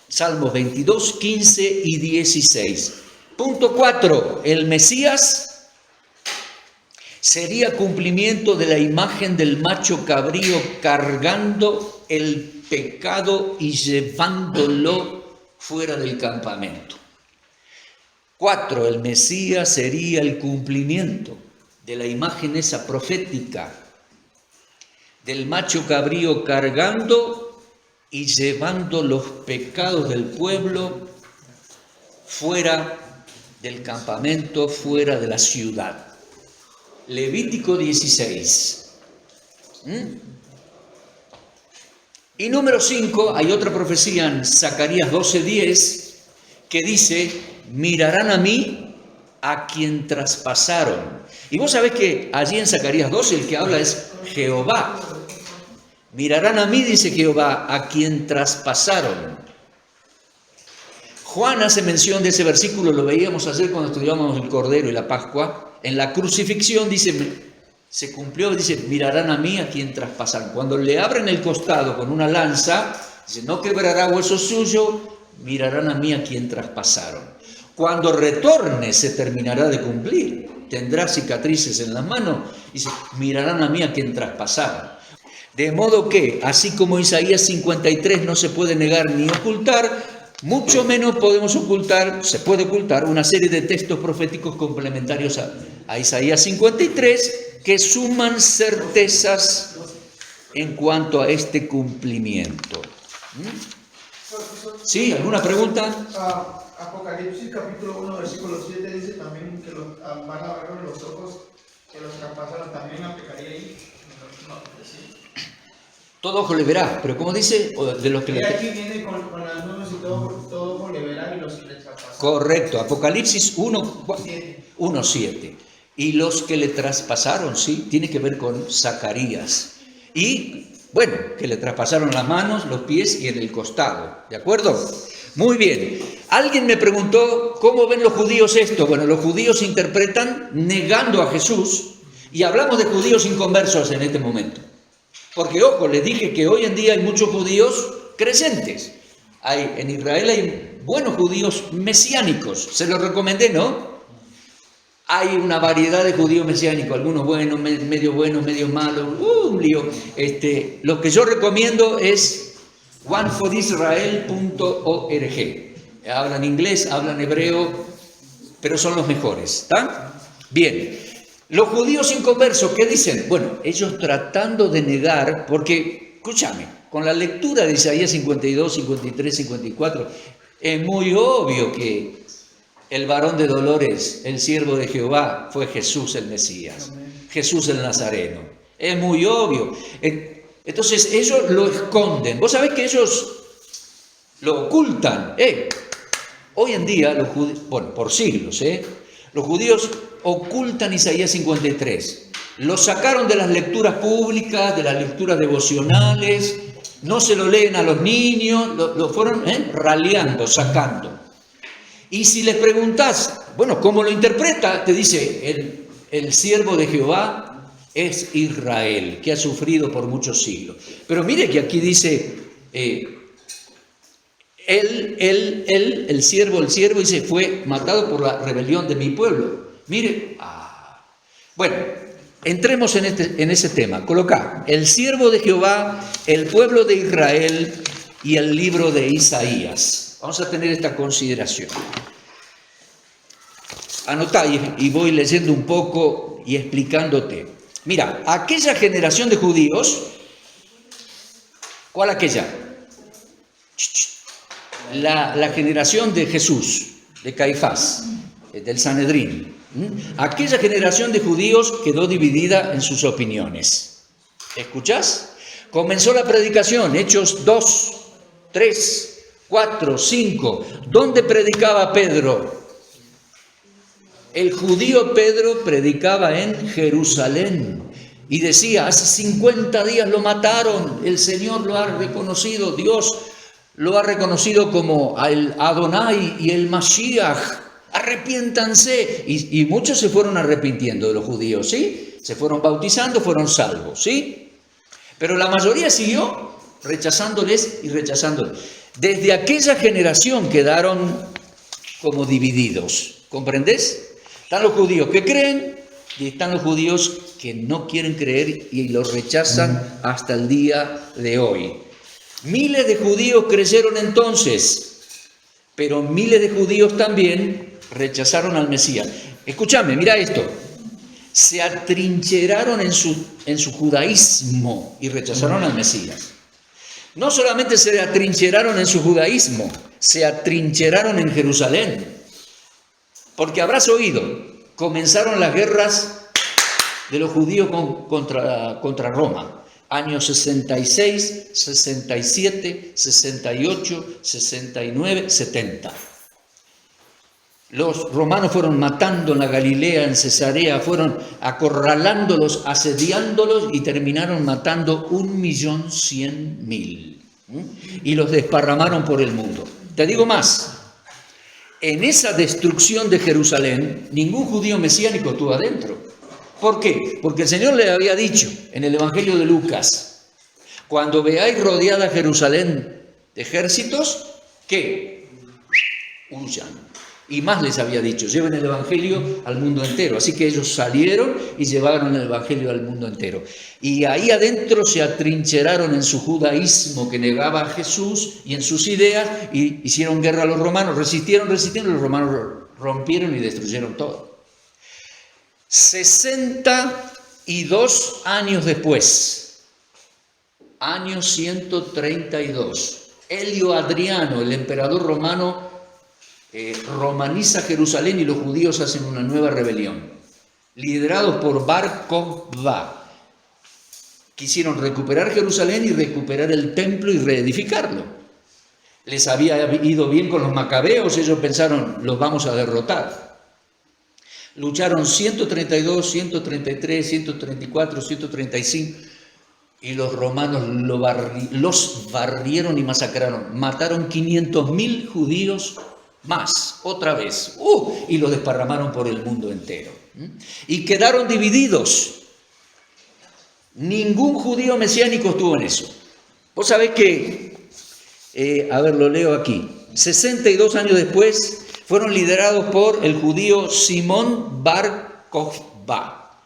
Salmos 22, 15 y 16. Punto 4, el Mesías sería cumplimiento de la imagen del macho cabrío cargando el pecado y llevándolo fuera del campamento. 4, el Mesías sería el cumplimiento de la imagen esa profética del macho cabrío cargando y llevando los pecados del pueblo fuera del campamento, fuera de la ciudad. Levítico 16. Y número 5, hay otra profecía en Zacarías 12:10 que dice, mirarán a mí a quien traspasaron. Y vos sabés que allí en Zacarías 12 el que habla es Jehová. Mirarán a mí, dice Jehová, a quien traspasaron. Juan hace mención de ese versículo, lo veíamos ayer cuando estudiábamos el Cordero y la Pascua. En la crucifixión dice, se cumplió, dice, mirarán a mí a quien traspasaron. Cuando le abren el costado con una lanza, dice, no quebrará hueso suyo, mirarán a mí a quien traspasaron. Cuando retorne se terminará de cumplir, tendrá cicatrices en las manos, dice, mirarán a mí a quien traspasaron. De modo que, así como Isaías 53 no se puede negar ni ocultar, mucho menos podemos ocultar, se puede ocultar una serie de textos proféticos complementarios a Isaías 53 que suman certezas en cuanto a este cumplimiento. ¿Sí? ¿Alguna pregunta? Apocalipsis capítulo 1 versículo 7 dice también que van a ver los ojos que los traspasaron, también aplicaría ahí. No, sí. Todo ojo le verá, pero como dice, de los que y aquí viene con las nubes y todo ojo le verá y los que le traspasaron. Correcto, Apocalipsis 1:7. Y los que le traspasaron, sí, tiene que ver con Zacarías. Y, bueno, que le traspasaron las manos, los pies y en el costado, ¿de acuerdo? Muy bien. Alguien me preguntó, ¿cómo ven los judíos esto? Bueno, los judíos interpretan negando a Jesús, y hablamos de judíos inconversos en este momento. Porque, ojo, les dije que hoy en día hay muchos judíos creyentes. En Israel hay buenos judíos mesiánicos, se los recomendé, ¿no? Hay una variedad de judíos mesiánicos, algunos buenos, medio malos, un lío. Lo que yo recomiendo es oneforisrael.org. Hablan inglés, hablan hebreo, pero son los mejores, ¿está? Bien. Los judíos inconversos, ¿qué dicen? Bueno, ellos tratando de negar, porque, escúchame, con la lectura de Isaías 52, 53, 54, es muy obvio que el varón de dolores, el siervo de Jehová, fue Jesús el Mesías, Jesús el Nazareno. Es muy obvio. Entonces ellos lo esconden. Vos sabés que ellos lo ocultan. Hoy en día, los judíos, bueno, por siglos, los judíos ocultan Isaías 53. Lo sacaron de las lecturas públicas, de las lecturas devocionales, no se lo leen a los niños, lo fueron raleando, sacando. Y si les preguntás, bueno, ¿cómo lo interpreta? Te dice, el siervo de Jehová es Israel, que ha sufrido por muchos siglos. Pero mire que aquí dice, el siervo dice, fue matado por la rebelión de mi pueblo. Mire, bueno, entremos en ese tema. Colocá, el siervo de Jehová, el pueblo de Israel y el libro de Isaías. Vamos a tener esta consideración. Anotá y voy leyendo un poco y explicándote. Mira, aquella generación de judíos, ¿cuál aquella? La generación de Jesús, de Caifás, del Sanedrín. Aquella generación de judíos quedó dividida en sus opiniones. ¿Escuchás? Comenzó la predicación, Hechos 2, 3, 4, 5. ¿Dónde predicaba Pedro? El judío Pedro predicaba en Jerusalén y decía, hace 50 días lo mataron, el Señor lo ha reconocido, Dios lo ha reconocido como el Adonai y el Mashiach. Arrepiéntanse. Y muchos se fueron arrepintiendo de los judíos, ¿sí? se fueron bautizando, fueron salvos, ¿sí? Pero la mayoría siguió rechazándoles y rechazándoles. Desde aquella generación quedaron como divididos, ¿comprendés? Están los judíos que creen y están los judíos que no quieren creer y los rechazan hasta el día de hoy. Miles de judíos creyeron entonces, pero miles de judíos también rechazaron al Mesías. Escúchame, mira esto. Se atrincheraron en su judaísmo y rechazaron al Mesías. No solamente se atrincheraron en su judaísmo, se atrincheraron en Jerusalén. Porque habrás oído, comenzaron las guerras de los judíos contra Roma. Años 66, 67, 68, 69, 70. Los romanos fueron matando en la Galilea, en Cesarea, fueron acorralándolos, asediándolos y terminaron matando 1.100.000. Y los desparramaron por el mundo. Te digo más, en esa destrucción de Jerusalén, ningún judío mesiánico estuvo adentro. ¿Por qué? Porque el Señor le había dicho en el Evangelio de Lucas, cuando veáis rodeada Jerusalén de ejércitos, ¿qué? Huyan. Y más les había dicho, lleven el Evangelio al mundo entero. Así que ellos salieron y llevaron el Evangelio al mundo entero. Y ahí adentro se atrincheraron en su judaísmo que negaba a Jesús y en sus ideas y hicieron guerra a los romanos. Resistieron, los romanos rompieron y destruyeron todo. 62 años después, año 132, Helio Adriano, el emperador romano, romaniza Jerusalén y los judíos hacen una nueva rebelión, liderados por Bar Kokhba. Quisieron recuperar Jerusalén y recuperar el templo y reedificarlo. Les había ido bien con los macabeos, ellos pensaron, los vamos a derrotar. Lucharon 132, 133, 134, 135 y los romanos los barrieron y masacraron. Mataron 500.000 judíos más, otra vez, y los desparramaron por el mundo entero. Y quedaron divididos. Ningún judío mesiánico estuvo en eso. Vos sabés que, lo leo aquí, 62 años después, fueron liderados por el judío Simón Bar Kokhba.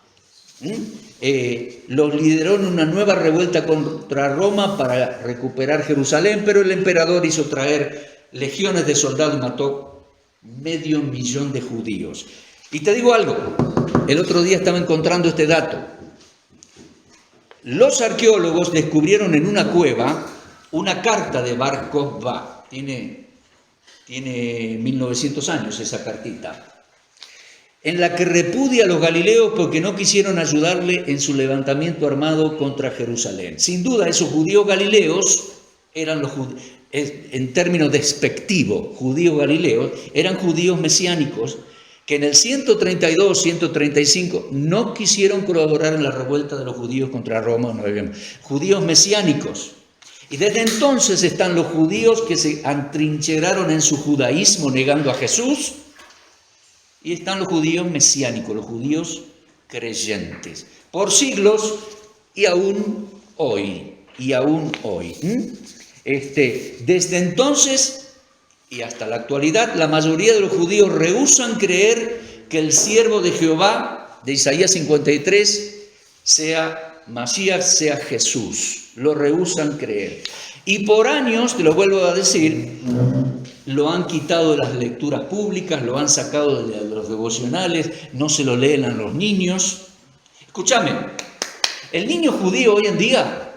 Los lideró en una nueva revuelta contra Roma para recuperar Jerusalén, pero el emperador hizo traer legiones de soldados y mató 500.000 de judíos. Y te digo algo, el otro día estaba encontrando este dato. Los arqueólogos descubrieron en una cueva una carta de Bar Kokhba. Tiene 1900 años esa cartita, en la que repudia a los galileos porque no quisieron ayudarle en su levantamiento armado contra Jerusalén. Sin duda, esos judíos galileos eran los judíos, en términos despectivos, judíos galileos, eran judíos mesiánicos que en el 132, 135 no quisieron colaborar en la revuelta de los judíos contra Roma, judíos mesiánicos. Y desde entonces están los judíos que se atrincheraron en su judaísmo negando a Jesús, y están los judíos mesiánicos, los judíos creyentes, por siglos y aún hoy. Desde entonces y hasta la actualidad, la mayoría de los judíos rehúsan creer que el siervo de Jehová, de Isaías 53, sea Masías, sea Jesús. Lo rehúsan creer. Y por años, te lo vuelvo a decir, lo han quitado de las lecturas públicas, lo han sacado de los devocionales, no se lo leen a los niños. Escúchame, el niño judío hoy en día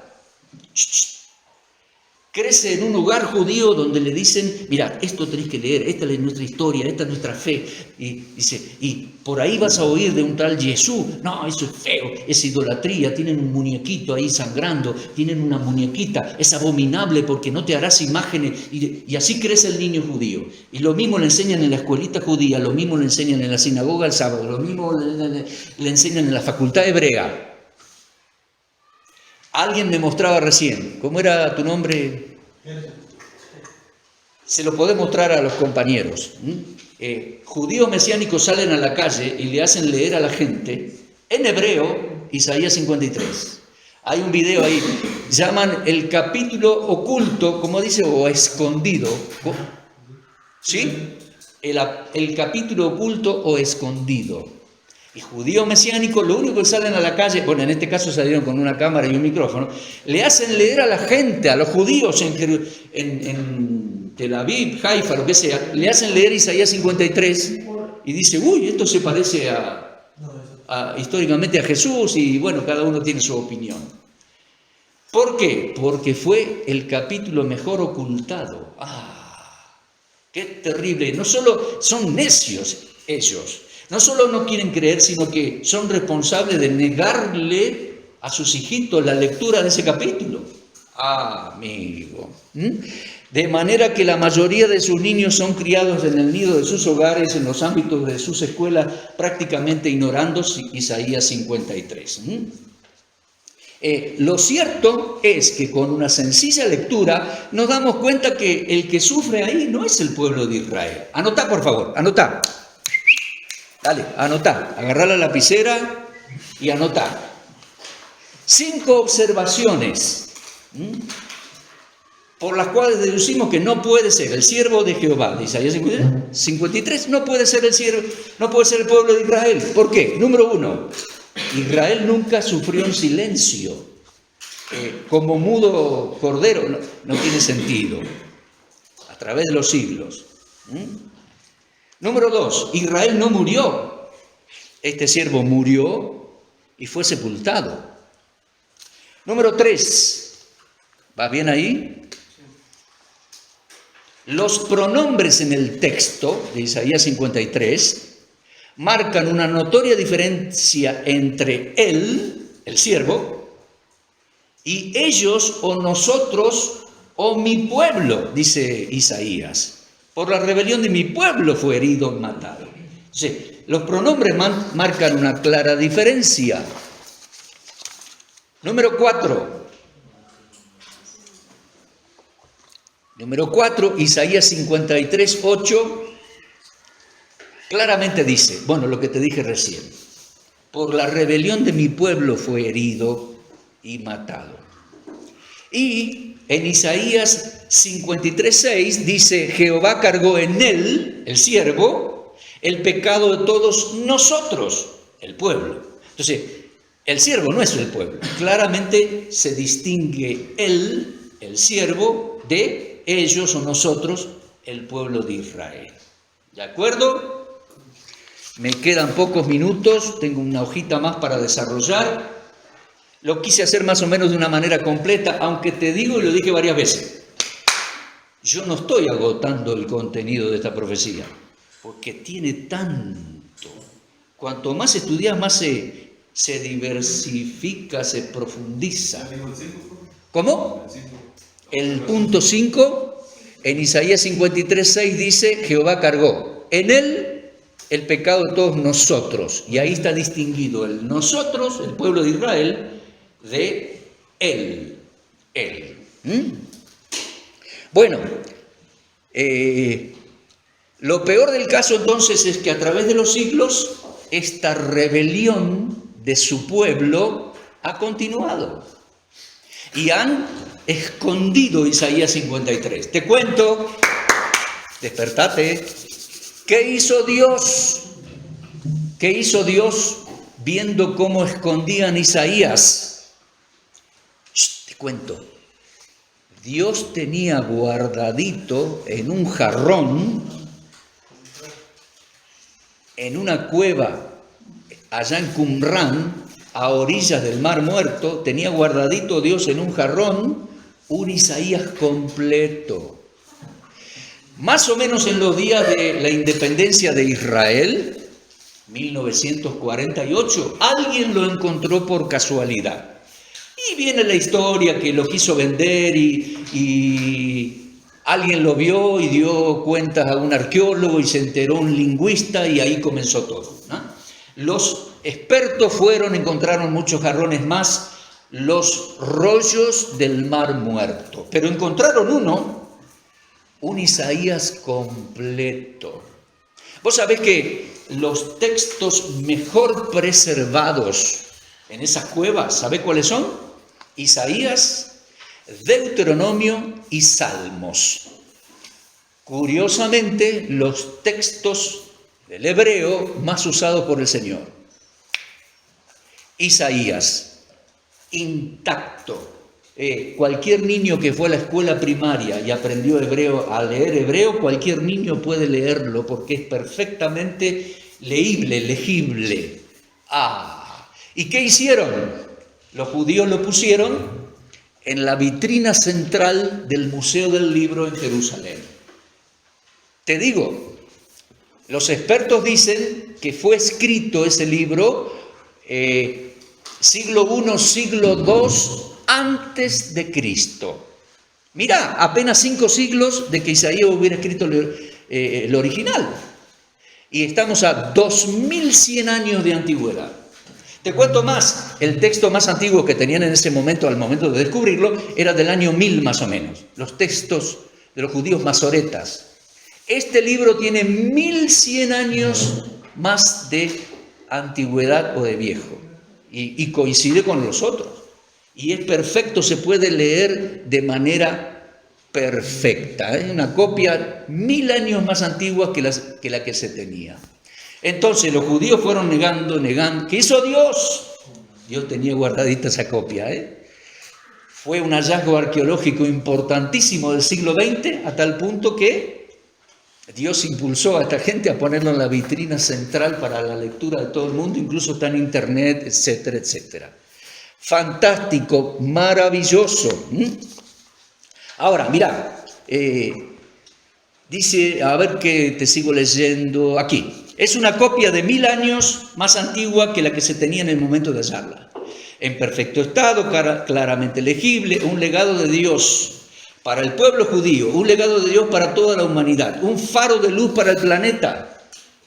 crece en un lugar judío donde le dicen, mira, esto tenés que leer, esta es nuestra historia, esta es nuestra fe. Y dice, y por ahí vas a oír de un tal Jesús. No, eso es feo, es idolatría, tienen un muñequito ahí sangrando, tienen una muñequita, es abominable porque no te harás imágenes. Y así crece el niño judío. Y lo mismo le enseñan en la escuelita judía, lo mismo le enseñan en la sinagoga el sábado, lo mismo le enseñan en la facultad hebrea. Alguien me mostraba recién, ¿cómo era tu nombre? Se lo podés mostrar a los compañeros. Judíos mesiánicos salen a la calle y le hacen leer a la gente en hebreo Isaías 53. Hay un video ahí, llaman el capítulo oculto, como dice, o escondido. ¿Sí? El capítulo oculto o escondido. Y judíos mesiánicos, lo único que salen a la calle, bueno, en este caso salieron con una cámara y un micrófono, le hacen leer a la gente, a los judíos en Tel Aviv, Haifa, lo que sea, le hacen leer Isaías 53 y dice, uy, esto se parece históricamente a Jesús, y bueno, cada uno tiene su opinión. ¿Por qué? Porque fue el capítulo mejor ocultado. ¡Qué terrible! No solo son necios ellos, no solo no quieren creer, sino que son responsables de negarle a sus hijitos la lectura de ese capítulo. Amigo. De manera que la mayoría de sus niños son criados en el nido de sus hogares, en los ámbitos de sus escuelas, prácticamente ignorando Isaías 53. Lo cierto es que con una sencilla lectura nos damos cuenta que el que sufre ahí no es el pueblo de Israel. Anotá, por favor, anotá. Dale, anotá, agarrá la lapicera y anotá. 5 observaciones por las cuales deducimos que no puede ser el siervo de Jehová de Isaías 53, no puede ser el pueblo de Israel. ¿Por qué? Número 1, Israel nunca sufrió en silencio, como mudo cordero, no tiene sentido, a través de los siglos. Número 2, Israel no murió, este siervo murió y fue sepultado. Número 3, ¿vas bien ahí? Los pronombres en el texto de Isaías 53 marcan una notoria diferencia entre él, el siervo, y ellos o nosotros o mi pueblo, dice Isaías. Por la rebelión de mi pueblo fue herido y matado. Sí, los pronombres marcan una clara diferencia. Número 4, Isaías 53, 8, claramente dice, bueno, lo que te dije recién, por la rebelión de mi pueblo fue herido y matado. Y en Isaías 53, 6 dice, Jehová cargó en él, el siervo, el pecado de todos nosotros, el pueblo. Entonces, el siervo no es el pueblo. Claramente se distingue él, el siervo, de ellos o nosotros, el pueblo de Israel. ¿De acuerdo? Me quedan pocos minutos, tengo una hojita más para desarrollar. Lo quise hacer más o menos de una manera completa, aunque te digo y lo dije varias veces, yo no estoy agotando el contenido de esta profecía, porque tiene tanto. Cuanto más estudias, más se diversifica, se profundiza. ¿Cómo? El punto 5, en Isaías 53, 6 dice, Jehová cargó en él el pecado de todos nosotros. Y ahí está distinguido el nosotros, el pueblo de Israel, de él. Bueno, lo peor del caso entonces es que a través de los siglos esta rebelión de su pueblo ha continuado y han escondido Isaías 53. Te cuento, despertate. ¿Qué hizo Dios? ¿Qué hizo Dios viendo cómo escondían Isaías? Te cuento. Dios tenía guardadito en un jarrón, en una cueva allá en Qumran, a orillas del Mar Muerto, tenía guardadito Dios en un jarrón un Isaías completo. Más o menos en los días de la independencia de Israel, 1948, alguien lo encontró por casualidad. Y viene la historia que lo quiso vender y alguien lo vio y dio cuentas a un arqueólogo y se enteró un lingüista y ahí comenzó todo, ¿no? Los expertos encontraron muchos jarrones más, los rollos del Mar Muerto, pero encontraron un Isaías completo. Vos sabés que los textos mejor preservados en esas cuevas, ¿sabe cuáles son? Isaías, Deuteronomio y Salmos. Curiosamente, los textos del hebreo más usados por el Señor. Isaías, intacto. Cualquier niño que fue a la escuela primaria y aprendió hebreo, a leer hebreo, cualquier niño puede leerlo porque es perfectamente leíble, legible. ¿Y qué hicieron? Los judíos lo pusieron en la vitrina central del Museo del Libro en Jerusalén. Te digo, los expertos dicen que fue escrito ese libro siglo I, siglo II antes de Cristo. Mira, apenas 5 siglos de que Isaías hubiera escrito el original. Y estamos a 2100 años de antigüedad. Te cuento más, el texto más antiguo que tenían en ese momento, al momento de descubrirlo, era del año 1000 más o menos. Los textos de los judíos masoretas. Este libro tiene 1100 años más de antigüedad o de viejo. Y coincide con los otros. Y es perfecto, se puede leer de manera perfecta. Es una copia 1000 años más antigua que la que se tenía. Entonces los judíos fueron negando. ¿Qué hizo Dios? Dios tenía guardadita esa copia. Fue un hallazgo arqueológico importantísimo del siglo XX, a tal punto que Dios impulsó a esta gente a ponerlo en la vitrina central para la lectura de todo el mundo, incluso está en internet, etcétera, etcétera. Fantástico, maravilloso. Ahora, mira, dice, a ver que te sigo leyendo aquí. Es una copia de 1000 años más antigua que la que se tenía en el momento de hallarla. En perfecto estado, claramente legible, un legado de Dios para el pueblo judío, un legado de Dios para toda la humanidad, un faro de luz para el planeta.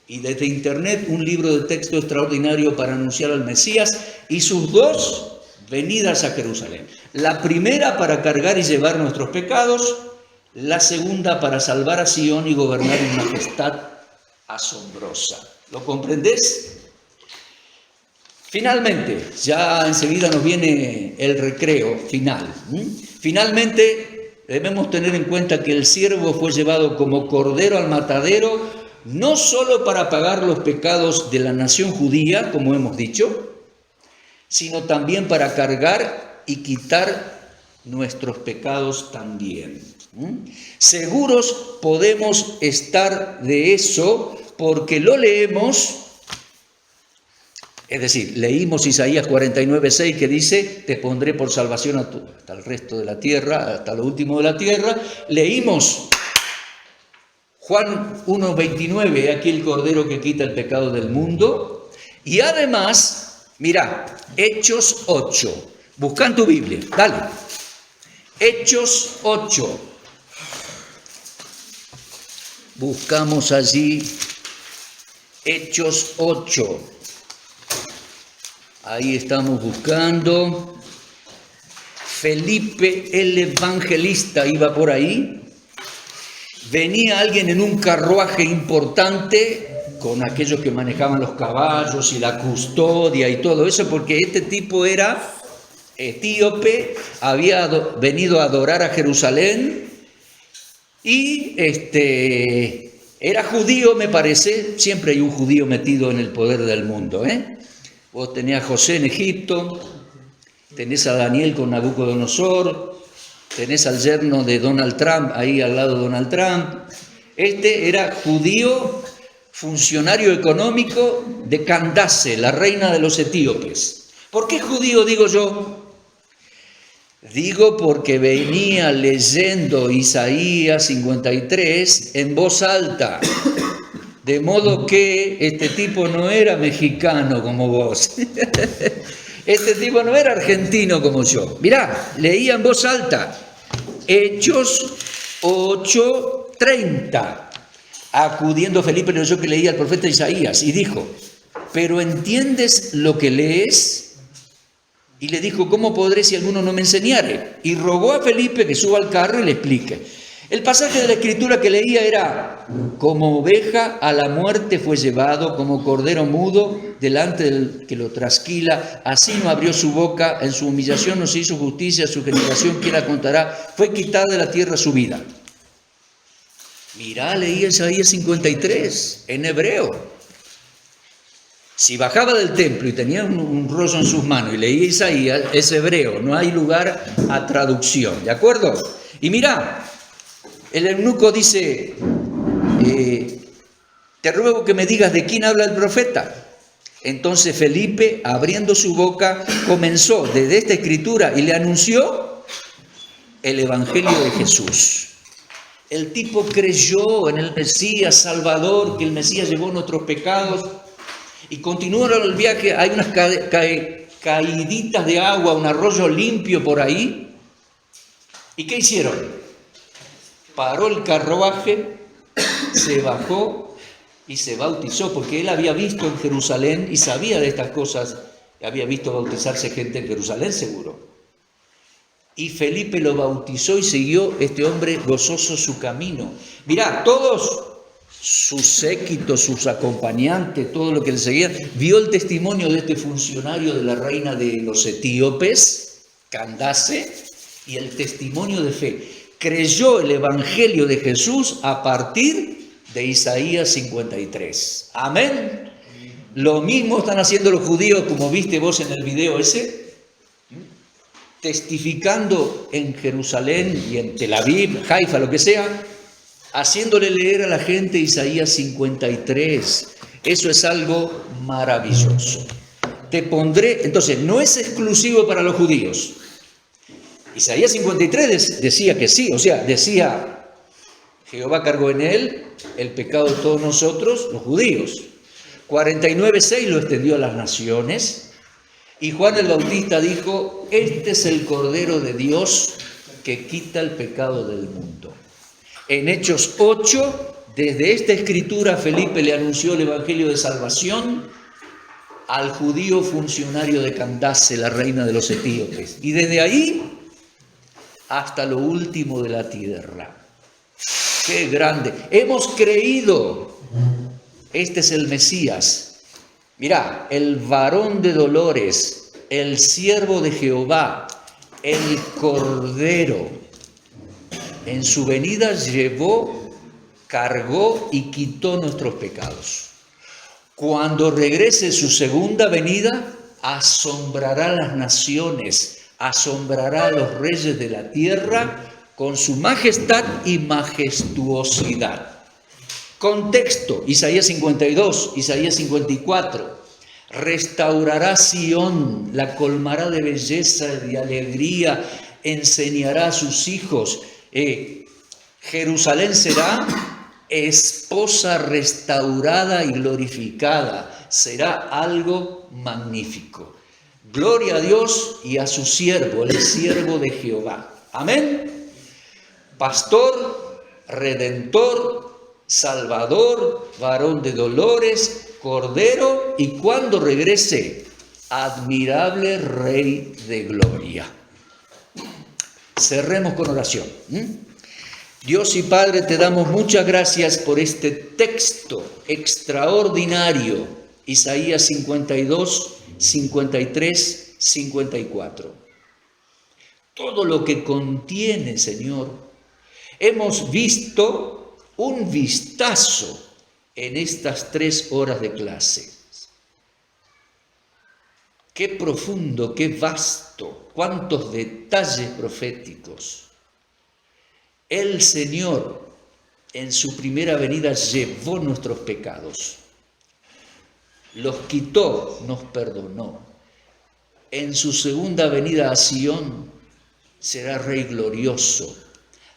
Y desde internet un libro de texto extraordinario para anunciar al Mesías y sus 2 venidas a Jerusalén. La primera para cargar y llevar nuestros pecados, la segunda para salvar a Sion y gobernar en majestad asombrosa. ¿Lo comprendés? Finalmente, ya enseguida nos viene el recreo final. Finalmente, debemos tener en cuenta que el siervo fue llevado como cordero al matadero, no solo para pagar los pecados de la nación judía, como hemos dicho, sino también para cargar y quitar nuestros pecados también. Seguros podemos estar de eso porque lo leemos, es decir, leímos Isaías 49:6 que dice, te pondré por salvación hasta el resto de la tierra, hasta lo último de la tierra. Leímos Juan 1:29, aquí el cordero que quita el pecado del mundo. Y además, mira, Hechos 8. Busca en tu Biblia, dale. Hechos 8. Buscamos allí Hechos 8. Ahí estamos buscando. Felipe el evangelista iba por ahí. Venía alguien en un carruaje importante con aquellos que manejaban los caballos y la custodia y todo eso, porque este tipo era etíope, había venido a adorar a Jerusalén y era judío, me parece. Siempre hay un judío metido en el poder del mundo, Vos tenés a José en Egipto, tenés a Daniel con Nabucodonosor, tenés al yerno de Donald Trump, ahí al lado de Donald Trump. Este era judío, funcionario económico de Candace, la reina de los etíopes. ¿Por qué judío digo yo? Digo porque venía leyendo Isaías 53 en voz alta. De modo que este tipo no era mexicano como vos. Este tipo no era argentino como yo. Mirá, leía en voz alta. Hechos 8:30. Acudiendo Felipe, leyó que leía al profeta Isaías y dijo, ¿pero entiendes lo que lees? Y le dijo, ¿cómo podré si alguno no me enseñare? Y rogó a Felipe que suba al carro y le explique. El pasaje de la Escritura que leía era: como oveja a la muerte fue llevado, como cordero mudo delante del que lo trasquila, así no abrió su boca, en su humillación no se hizo justicia, su generación quién la contará, fue quitada de la tierra su vida. Mirá, leía Isaías 53 en hebreo. Si bajaba del templo y tenía un rollo en sus manos y leía Isaías, es hebreo, no hay lugar a traducción, ¿de acuerdo? Y mirá, el eunuco dice: te ruego que me digas de quién habla el profeta. Entonces Felipe, abriendo su boca, comenzó desde esta escritura y le anunció el evangelio de Jesús. El tipo creyó en el Mesías Salvador, que el Mesías llevó nuestros pecados, y continuaron el viaje. Hay unas caíditas de agua, un arroyo limpio por ahí. ¿Y qué hicieron? Paró el carruaje, se bajó y se bautizó, porque él había visto en Jerusalén y sabía de estas cosas, había visto bautizarse gente en Jerusalén seguro. Y Felipe lo bautizó y siguió este hombre gozoso su camino. Mirá, todos sus séquitos, sus acompañantes, todo lo que le seguía, vio el testimonio de este funcionario de la reina de los etíopes, Candace, y el testimonio de fe. Creyó el evangelio de Jesús a partir de Isaías 53. Amén. Lo mismo están haciendo los judíos, como viste vos en el video ese, testificando en Jerusalén y en Tel Aviv, Haifa, lo que sea, haciéndole leer a la gente Isaías 53. Eso es algo maravilloso. Te pondré, entonces, no es exclusivo para los judíos. Isaías 53 decía que sí, o sea, decía: Jehová cargó en él el pecado de todos nosotros, los judíos. 49:6 lo extendió a las naciones. Y Juan el Bautista dijo: este es el Cordero de Dios que quita el pecado del mundo. En Hechos 8, desde esta escritura, Felipe le anunció el evangelio de salvación al judío funcionario de Candace, la reina de los etíopes. Y desde ahí hasta lo último de la tierra. ¡Qué grande! Hemos creído. Este es el Mesías. Mirá, el varón de dolores, el siervo de Jehová, el Cordero. En su venida llevó, cargó y quitó nuestros pecados. Cuando regrese su segunda venida, asombrará a las naciones, asombrará a los reyes de la tierra con su majestad y majestuosidad. Contexto: Isaías 52, Isaías 54. Restaurará Sión, la colmará de belleza y de alegría, enseñará a sus hijos. Jerusalén será esposa restaurada y glorificada. Será algo magnífico. Gloria a Dios y a su siervo, el siervo de Jehová. Amén. Pastor, redentor, Salvador, varón de dolores, Cordero, y cuando regrese, admirable Rey de gloria. Cerremos con oración. Dios y Padre, te damos muchas gracias por este texto extraordinario, Isaías 52, 53, 54. Todo lo que contiene, Señor, hemos visto un vistazo en estas 3 horas de clase. Qué profundo, qué vasto, cuántos detalles proféticos. El Señor en su primera venida llevó nuestros pecados, los quitó, nos perdonó. En su segunda venida a Sion será Rey glorioso.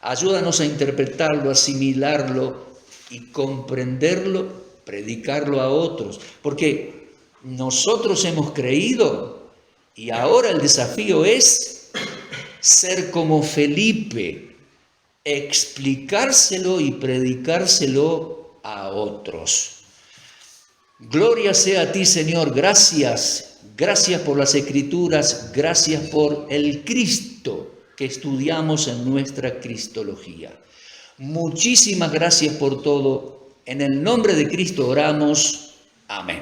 Ayúdanos a interpretarlo, asimilarlo y comprenderlo, predicarlo a otros, porque nosotros hemos creído y ahora el desafío es ser como Felipe, explicárselo y predicárselo a otros. Gloria sea a ti, Señor. Gracias por las Escrituras, gracias por el Cristo que estudiamos en nuestra Cristología. Muchísimas gracias por todo. En el nombre de Cristo oramos. Amén.